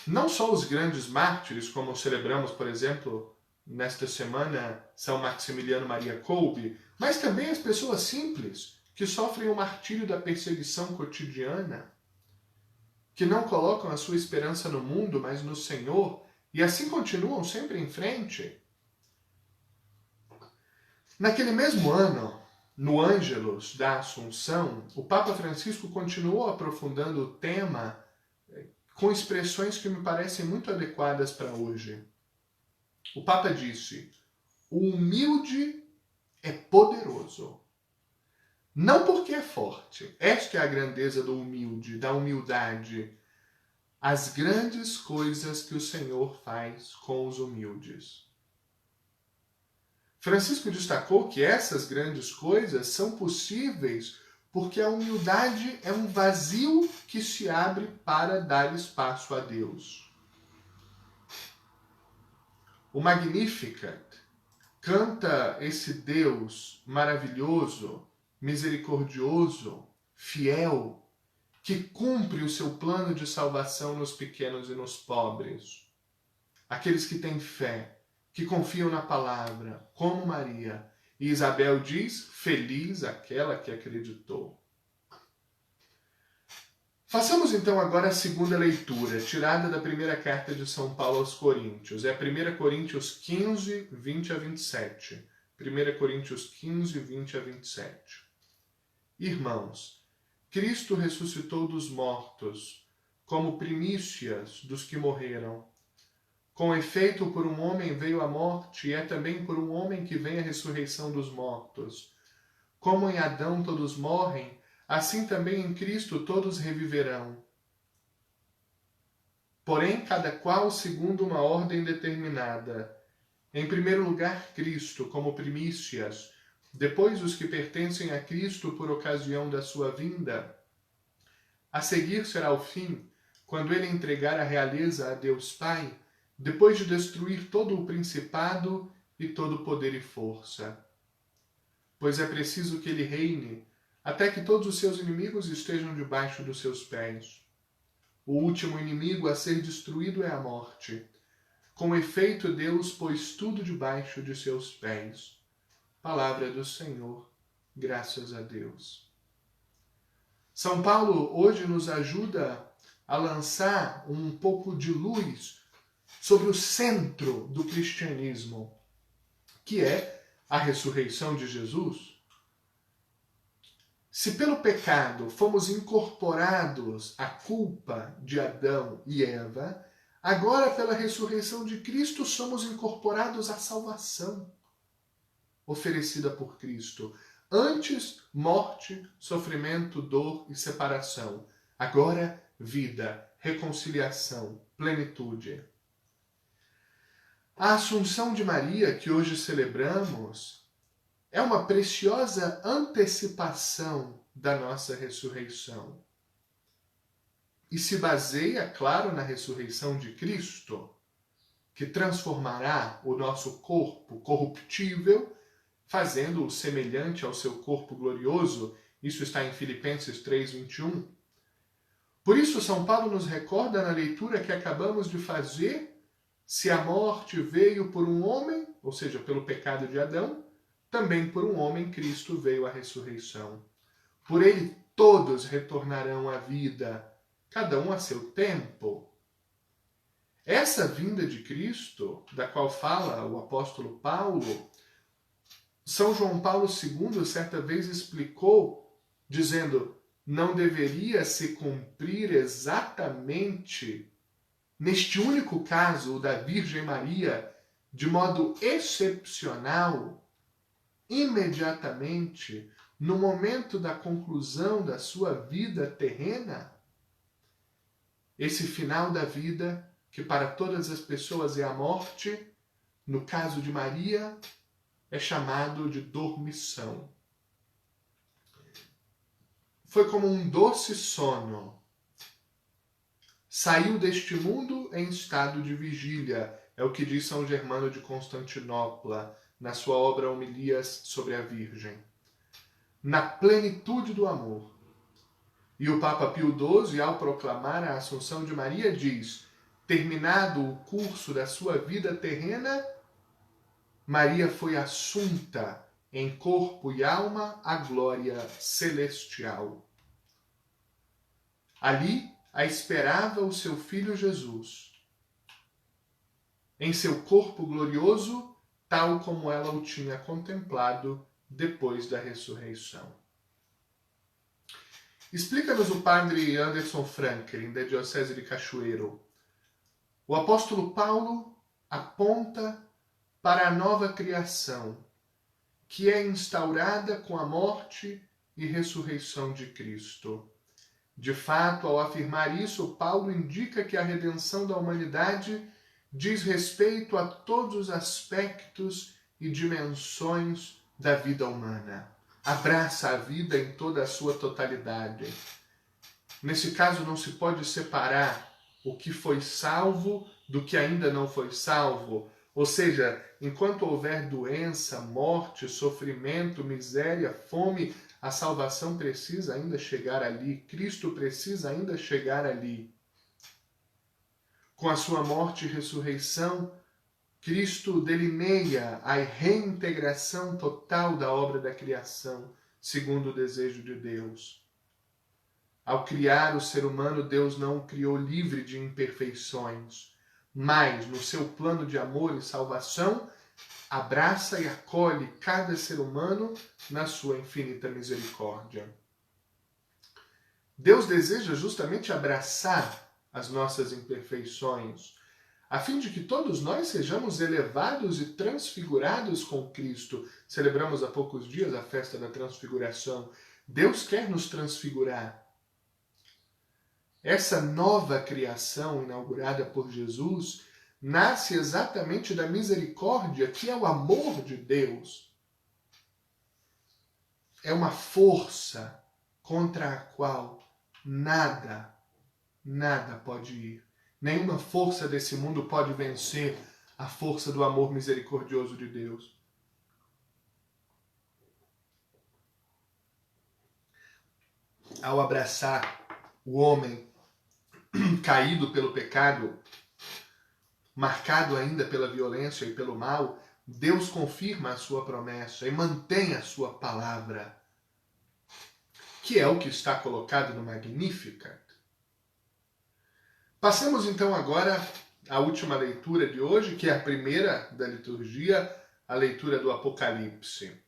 Não só os grandes mártires, como celebramos, por exemplo, nesta semana, São Maximiliano Maria Kolbe, mas também as pessoas simples, que sofrem o martírio da perseguição cotidiana, que não colocam a sua esperança no mundo, mas no Senhor, e assim continuam sempre em frente. Naquele mesmo ano, no Ângelus da Assunção, o Papa Francisco continuou aprofundando o tema com expressões que me parecem muito adequadas para hoje. O Papa disse: o humilde é poderoso. Não porque é forte. Esta é a grandeza do humilde, da humildade. As grandes coisas que o Senhor faz com os humildes. Francisco destacou que essas grandes coisas são possíveis porque a humildade é um vazio que se abre para dar espaço a Deus. O Magnificat canta esse Deus maravilhoso, misericordioso, fiel, que cumpre o seu plano de salvação nos pequenos e nos pobres. Aqueles que têm fé, que confiam na palavra, como Maria. E Isabel diz: feliz aquela que acreditou. Façamos então agora a segunda leitura, tirada da primeira carta de São Paulo aos Coríntios. É 1 Coríntios 15, 20 a 27. 1 Coríntios 15, 20 a 27. Irmãos, Cristo ressuscitou dos mortos, como primícias dos que morreram. Com efeito, por um homem veio a morte, e é também por um homem que vem a ressurreição dos mortos. Como em Adão todos morrem, assim também em Cristo todos reviverão. Porém, cada qual segundo uma ordem determinada. Em primeiro lugar, Cristo, como primícias, depois os que pertencem a Cristo por ocasião da sua vinda. A seguir será o fim, quando ele entregar a realeza a Deus Pai, depois de destruir todo o principado e todo o poder e força. Pois é preciso que ele reine, até que todos os seus inimigos estejam debaixo dos seus pés. O último inimigo a ser destruído é a morte. Com efeito, Deus pôs tudo debaixo de seus pés. Palavra do Senhor, graças a Deus. São Paulo hoje nos ajuda a lançar um pouco de luz sobre o centro do cristianismo, que é a ressurreição de Jesus. Se pelo pecado fomos incorporados à culpa de Adão e Eva, agora pela ressurreição de Cristo somos incorporados à salvação oferecida por Cristo. Antes, morte, sofrimento, dor e separação. Agora, vida, reconciliação, plenitude. A Assunção de Maria, que hoje celebramos, é uma preciosa antecipação da nossa ressurreição. E se baseia, claro, na ressurreição de Cristo, que transformará o nosso corpo corruptível, fazendo-o semelhante ao seu corpo glorioso. Isso está em Filipenses 3:21. Por isso, São Paulo nos recorda na leitura que acabamos de fazer: se a morte veio por um homem, ou seja, pelo pecado de Adão, também por um homem Cristo veio a ressurreição. Por ele todos retornarão à vida, cada um a seu tempo. Essa vinda de Cristo, da qual fala o apóstolo Paulo, São João Paulo II certa vez explicou, dizendo: não deveria se cumprir exatamente neste único caso, o da Virgem Maria, de modo excepcional, imediatamente, no momento da conclusão da sua vida terrena? Esse final da vida, que para todas as pessoas é a morte, no caso de Maria, é chamado de dormição. Foi como um doce sono. Saiu deste mundo em estado de vigília, é o que diz São Germano de Constantinopla, na sua obra Homilias sobre a Virgem. Na plenitude do amor. E o Papa Pio XII, ao proclamar a Assunção de Maria, diz: terminado o curso da sua vida terrena, Maria foi assunta em corpo e alma à glória celestial. Ali a esperava o seu Filho Jesus, em seu corpo glorioso, tal como ela o tinha contemplado depois da ressurreição. Explica-nos o padre Anderson Franklin, da Diocese de Cachoeiro. O apóstolo Paulo aponta para a nova criação, que é instaurada com a morte e ressurreição de Cristo. De fato, ao afirmar isso, Paulo indica que a redenção da humanidade diz respeito a todos os aspectos e dimensões da vida humana. Abraça a vida em toda a sua totalidade. Nesse caso, não se pode separar o que foi salvo do que ainda não foi salvo. Ou seja, enquanto houver doença, morte, sofrimento, miséria, fome, a salvação precisa ainda chegar ali. Cristo precisa ainda chegar ali. Com a sua morte e ressurreição, Cristo delineia a reintegração total da obra da criação, segundo o desejo de Deus. Ao criar o ser humano, Deus não o criou livre de imperfeições, mas, no seu plano de amor e salvação, abraça e acolhe cada ser humano na sua infinita misericórdia. Deus deseja justamente abraçar as nossas imperfeições, a fim de que todos nós sejamos elevados e transfigurados com Cristo. Celebramos há poucos dias a festa da transfiguração. Deus quer nos transfigurar. Essa nova criação inaugurada por Jesus nasce exatamente da misericórdia, que é o amor de Deus. É uma força contra a qual nada pode ir. Nenhuma força desse mundo pode vencer a força do amor misericordioso de Deus. Ao abraçar o homem caído pelo pecado, marcado ainda pela violência e pelo mal, Deus confirma a sua promessa e mantém a sua palavra, que é o que está colocado no Magnificat. Passemos então agora à última leitura de hoje, que é a primeira da liturgia, a leitura do Apocalipse.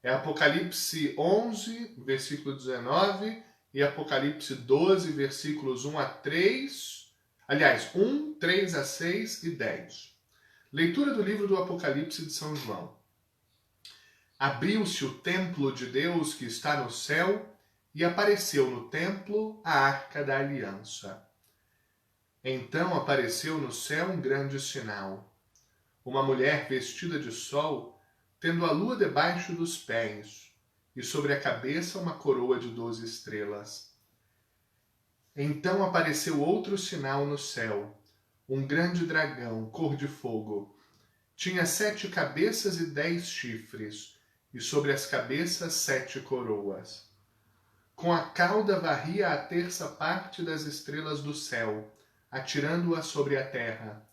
É Apocalipse 11, versículo 19, e Apocalipse 12, versículos 1 a 3, aliás, 1, 3 a 6 e 10. Leitura do livro do Apocalipse de São João. Abriu-se o templo de Deus que está no céu, e apareceu no templo a Arca da Aliança. Então apareceu no céu um grande sinal. Uma mulher vestida de sol, tendo a lua debaixo dos pés, e sobre a cabeça uma coroa de 12 estrelas. Então apareceu outro sinal no céu, um grande dragão, cor de fogo. Tinha 7 cabeças e 10 chifres, e sobre as cabeças 7 coroas. Com a cauda varria a terça parte das estrelas do céu, atirando-a sobre a terra.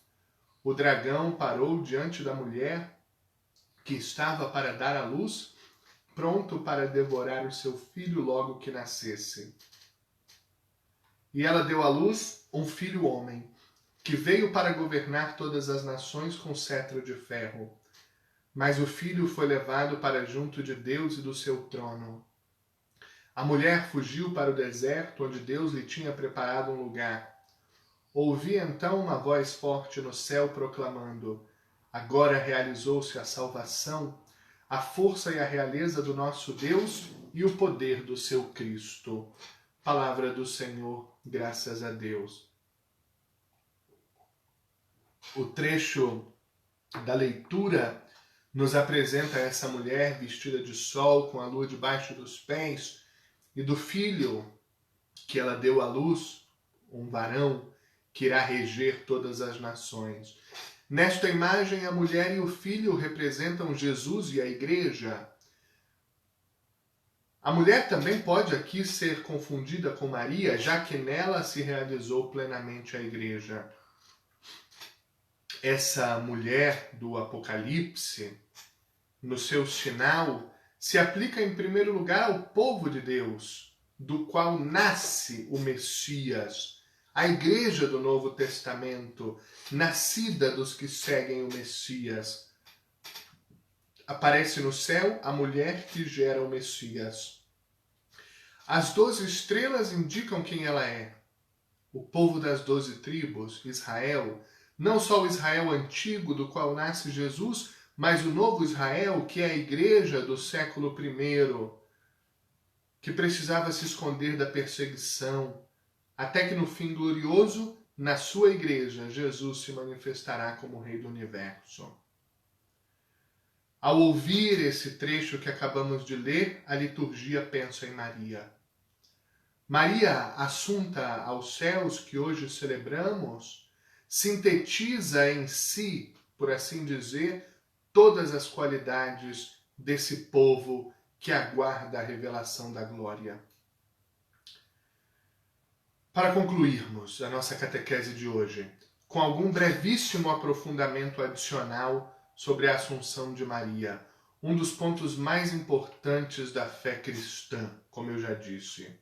O dragão parou diante da mulher, que estava para dar à luz, pronto para devorar o seu filho logo que nascesse. E ela deu à luz um filho homem, que veio para governar todas as nações com cetro de ferro. Mas o filho foi levado para junto de Deus e do seu trono. A mulher fugiu para o deserto, onde Deus lhe tinha preparado um lugar. Ouvi então uma voz forte no céu proclamando: agora realizou-se a salvação, a força e a realeza do nosso Deus e o poder do seu Cristo. Palavra do Senhor, graças a Deus. O trecho da leitura nos apresenta essa mulher vestida de sol, com a lua debaixo dos pés, e do filho que ela deu à luz, um varão, que irá reger todas as nações. Nesta imagem, a mulher e o filho representam Jesus e a igreja. A mulher também pode aqui ser confundida com Maria, já que nela se realizou plenamente a igreja. Essa mulher do Apocalipse, no seu sinal, se aplica em primeiro lugar ao povo de Deus, do qual nasce o Messias, a igreja do Novo Testamento, nascida dos que seguem o Messias. Aparece no céu a mulher que gera o Messias. As 12 estrelas indicam quem ela é. O povo das 12 tribos, Israel, não só o Israel antigo, do qual nasce Jesus, mas o novo Israel, que é a igreja do século I, que precisava se esconder da perseguição, até que no fim glorioso, na sua igreja, Jesus se manifestará como Rei do Universo. Ao ouvir esse trecho que acabamos de ler, a liturgia pensa em Maria. Maria, assunta aos céus, que hoje celebramos, sintetiza em si, por assim dizer, todas as qualidades desse povo que aguarda a revelação da glória. Para concluirmos a nossa catequese de hoje, com algum brevíssimo aprofundamento adicional sobre a Assunção de Maria, um dos pontos mais importantes da fé cristã, como eu já disse.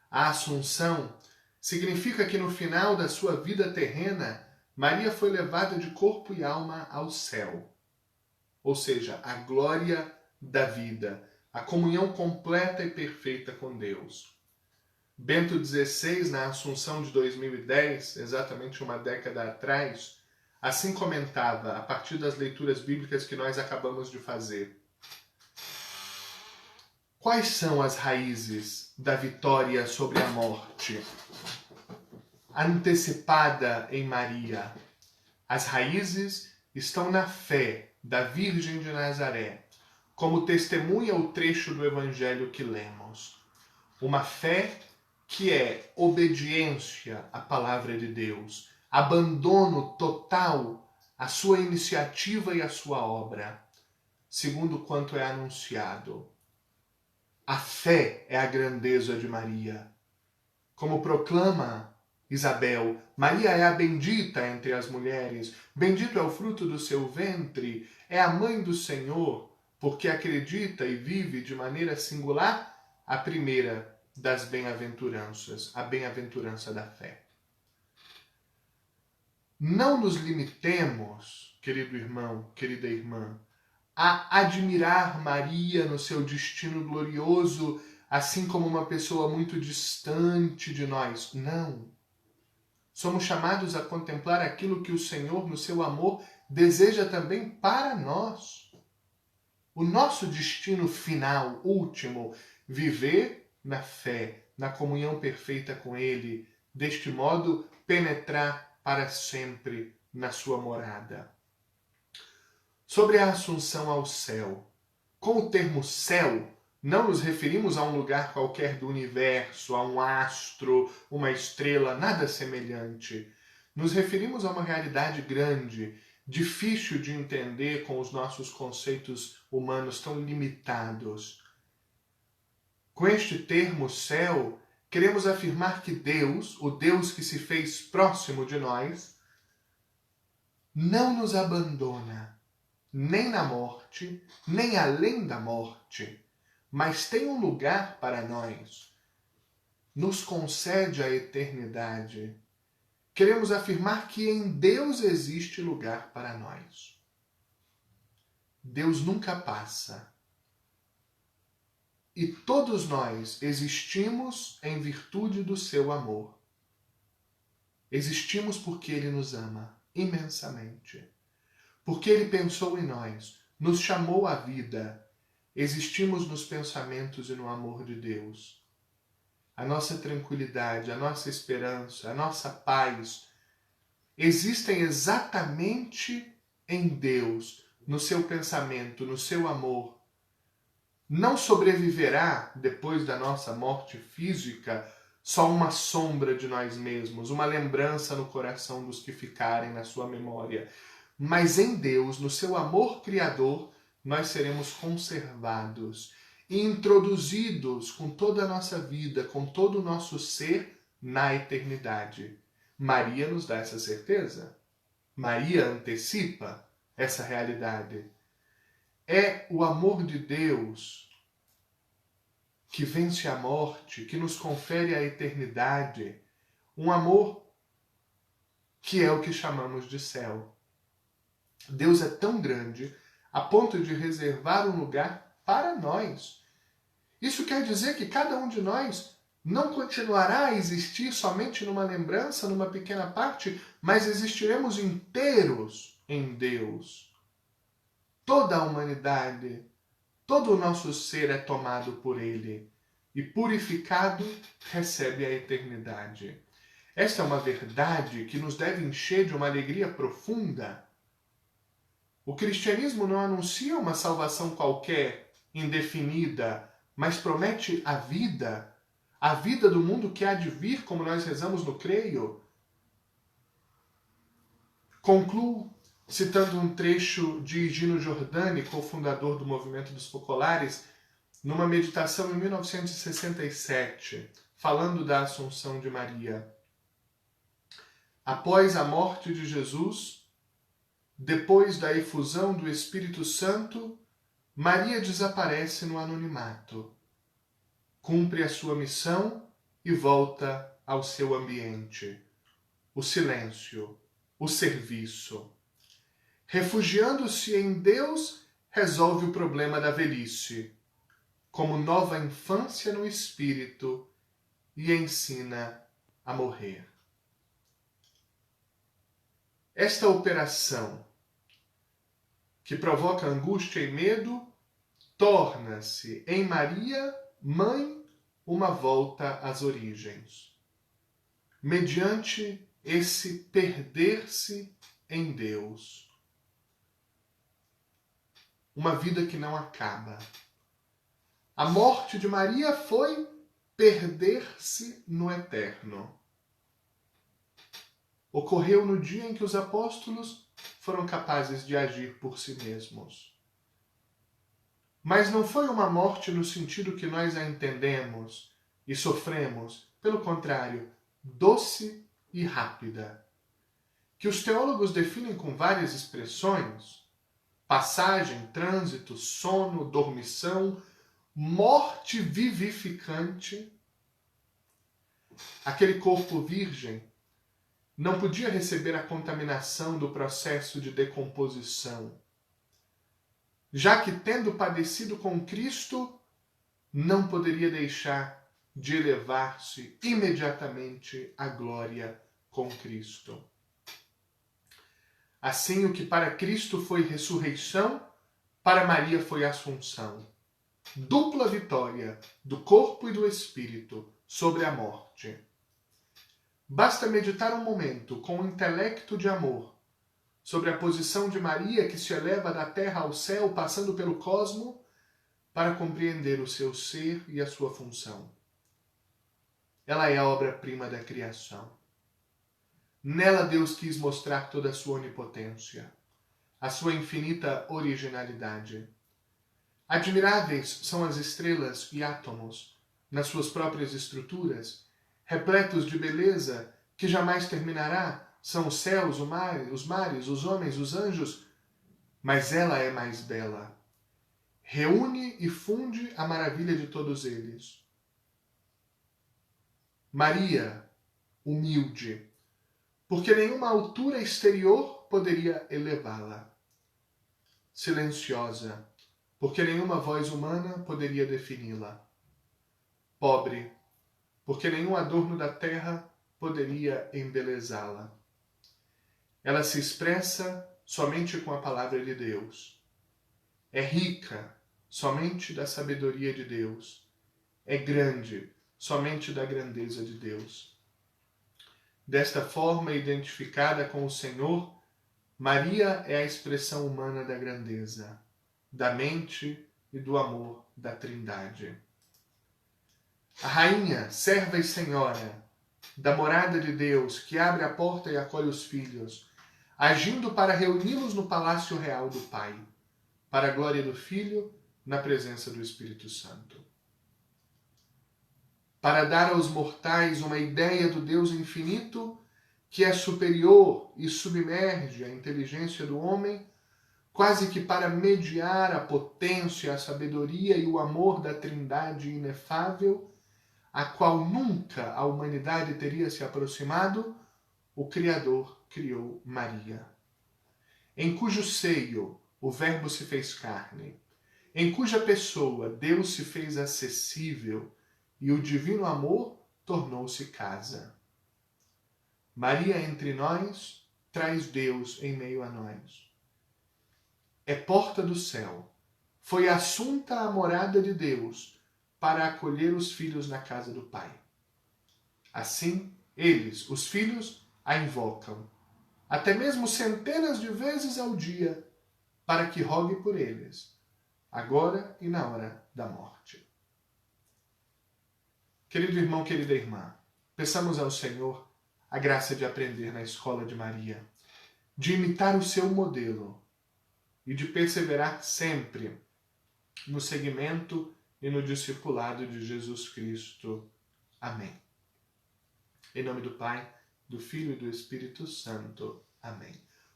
A Assunção significa que no final da sua vida terrena, Maria foi levada de corpo e alma ao céu. Ou seja, a glória da vida, a comunhão completa e perfeita com Deus. Bento XVI, na Assunção de 2010, exatamente uma década atrás, assim comentava, a partir das leituras bíblicas que nós acabamos de fazer. Quais são as raízes da vitória sobre a morte, antecipada em Maria? As raízes estão na fé da Virgem de Nazaré, como testemunha o trecho do Evangelho que lemos. Uma fé que é obediência à palavra de Deus, abandono total à sua iniciativa e à sua obra, segundo quanto é anunciado. A fé é a grandeza de Maria. Como proclama Isabel, Maria é a bendita entre as mulheres, bendito é o fruto do seu ventre, é a mãe do Senhor, porque acredita e vive de maneira singular a primeira das bem-aventuranças, a bem-aventurança da fé. Não nos limitemos, querido irmão, querida irmã, a admirar Maria no seu destino glorioso, assim como uma pessoa muito distante de nós. Não. Somos chamados a contemplar aquilo que o Senhor, no seu amor, deseja também para nós. O nosso destino final, último, viver na fé, na comunhão perfeita com Ele, deste modo penetrar para sempre na sua morada. Sobre a assunção ao céu. Com o termo céu, não nos referimos a um lugar qualquer do universo, a um astro, uma estrela, nada semelhante. Nos referimos a uma realidade grande, difícil de entender com os nossos conceitos humanos tão limitados. Com este termo céu, queremos afirmar que Deus, o Deus que se fez próximo de nós, não nos abandona, nem na morte, nem além da morte, mas tem um lugar para nós. Nos concede a eternidade. Queremos afirmar que em Deus existe lugar para nós. Deus nunca passa. E todos nós existimos em virtude do seu amor. Existimos porque Ele nos ama imensamente. Porque Ele pensou em nós, nos chamou à vida. Existimos nos pensamentos e no amor de Deus. A nossa tranquilidade, a nossa esperança, a nossa paz existem exatamente em Deus, no seu pensamento, no seu amor. Não sobreviverá, depois da nossa morte física, só uma sombra de nós mesmos, uma lembrança no coração dos que ficarem na sua memória. Mas em Deus, no seu amor criador, nós seremos conservados e introduzidos com toda a nossa vida, com todo o nosso ser, na eternidade. Maria nos dá essa certeza. Maria antecipa essa realidade. É o amor de Deus que vence a morte, que nos confere a eternidade, um amor que é o que chamamos de céu. Deus é tão grande a ponto de reservar um lugar para nós. Isso quer dizer que cada um de nós não continuará a existir somente numa lembrança, numa pequena parte, mas existiremos inteiros em Deus. Toda a humanidade, todo o nosso ser é tomado por Ele e purificado recebe a eternidade. Esta é uma verdade que nos deve encher de uma alegria profunda. O cristianismo não anuncia uma salvação qualquer, indefinida, mas promete a vida do mundo que há de vir, como nós rezamos no Creio. Concluo citando um trecho de Higino Giordani, cofundador do movimento dos Focolares, numa meditação em 1967, falando da Assunção de Maria. Após a morte de Jesus, depois da efusão do Espírito Santo, Maria desaparece no anonimato, cumpre a sua missão e volta ao seu ambiente, o silêncio, o serviço. Refugiando-se em Deus, resolve o problema da velhice, como nova infância no espírito, e ensina a morrer. Esta operação, que provoca angústia e medo, torna-se em Maria, mãe, uma volta às origens, mediante esse perder-se em Deus. Uma vida que não acaba. A morte de Maria foi perder-se no eterno. Ocorreu no dia em que os apóstolos foram capazes de agir por si mesmos. Mas não foi uma morte no sentido que nós a entendemos e sofremos, pelo contrário, doce e rápida, que os teólogos definem com várias expressões: passagem, trânsito, sono, dormição, morte vivificante. Aquele corpo virgem não podia receber a contaminação do processo de decomposição, já que, tendo padecido com Cristo, não poderia deixar de elevar-se imediatamente à glória com Cristo. Assim, o que para Cristo foi ressurreição, para Maria foi assunção. Dupla vitória do corpo e do espírito sobre a morte. Basta meditar um momento com o intelecto de amor sobre a posição de Maria, que se eleva da terra ao céu, passando pelo cosmo, para compreender o seu ser e a sua função. Ela é a obra-prima da criação. Nela Deus quis mostrar toda a sua onipotência, a sua infinita originalidade. Admiráveis são as estrelas e átomos, nas suas próprias estruturas, repletos de beleza que jamais terminará. São os céus, os mares, os homens, os anjos, mas ela é mais bela. Reúne e funde a maravilha de todos eles. Maria, humilde, porque nenhuma altura exterior poderia elevá-la. Silenciosa, porque nenhuma voz humana poderia defini-la. Pobre, porque nenhum adorno da terra poderia embelezá-la. Ela se expressa somente com a palavra de Deus. É rica somente da sabedoria de Deus. É grande somente da grandeza de Deus. Desta forma, identificada com o Senhor, Maria é a expressão humana da grandeza, da mente e do amor da Trindade. A rainha, serva e senhora da morada de Deus, que abre a porta e acolhe os filhos, agindo para reuni-los no palácio real do Pai, para a glória do Filho, na presença do Espírito Santo. Para dar aos mortais uma ideia do Deus infinito, que é superior e submerge a inteligência do homem, quase que para mediar a potência, a sabedoria e o amor da Trindade inefável, a qual nunca a humanidade teria se aproximado, o Criador criou Maria, em cujo seio o Verbo se fez carne, em cuja pessoa Deus se fez acessível e o divino amor tornou-se casa. Maria entre nós traz Deus em meio a nós. É porta do céu. Foi assunta à morada de Deus para acolher os filhos na casa do Pai. Assim, eles, os filhos, a invocam, até mesmo centenas de vezes ao dia, para que rogue por eles, agora e na hora da morte. Querido irmão, querida irmã, peçamos ao Senhor a graça de aprender na escola de Maria, de imitar o seu modelo e de perseverar sempre no seguimento e no discipulado de Jesus Cristo. Amém. Em nome do Pai, do Filho e do Espírito Santo. Amém.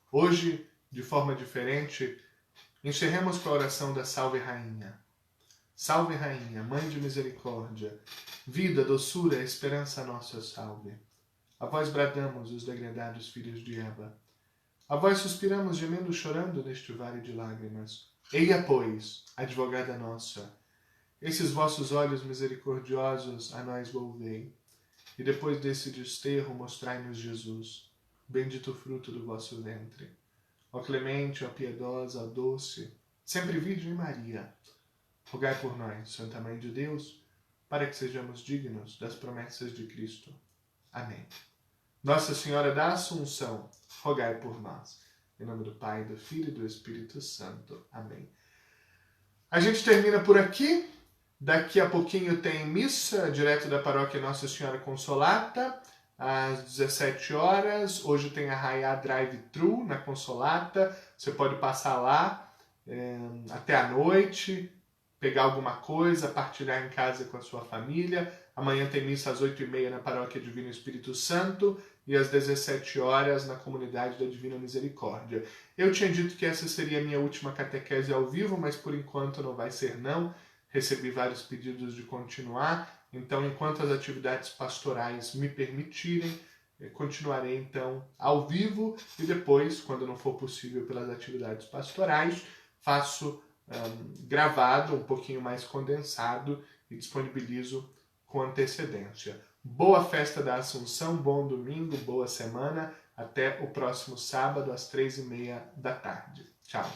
Hoje, de forma diferente, encerremos com a oração da Salve Rainha. Salve Rainha, Mãe de Misericórdia, vida, doçura, esperança nossa, salve. A vós bradamos, os degredados filhos de Eva. A vós suspiramos, gemendo, chorando neste vale de lágrimas. Eia, pois, advogada nossa, esses vossos olhos misericordiosos a nós volvei. e depois desse desterro mostrai-nos Jesus, bendito o fruto do vosso ventre. Ó clemente, ó piedosa, ó doce, sempre Virgem Maria, rogai por nós, Santa Mãe de Deus, para que sejamos dignos das promessas de Cristo. Amém. Nossa Senhora da Assunção, rogai por nós. Em nome do Pai, do Filho e do Espírito Santo. Amém. A gente termina por aqui. Daqui a pouquinho tem missa, direto da paróquia Nossa Senhora Consolata, às 17 horas. Hoje tem Arraiá Drive-Thru na Consolata. Você pode passar lá até a noite, pegar alguma coisa, partilhar em casa com a sua família. Amanhã tem missa às 8h30 na Paróquia Divino Espírito Santo e às 17 horas na Comunidade da Divina Misericórdia. Eu tinha dito que essa seria a minha última catequese ao vivo, mas por enquanto não vai ser não. Recebi vários pedidos de continuar, então enquanto as atividades pastorais me permitirem, continuarei então ao vivo e depois, quando não for possível pelas atividades pastorais, faço gravado, um pouquinho mais condensado e disponibilizo com antecedência. Boa festa da Assunção, bom domingo, boa semana. Até o próximo sábado às 15h30 da tarde. Tchau.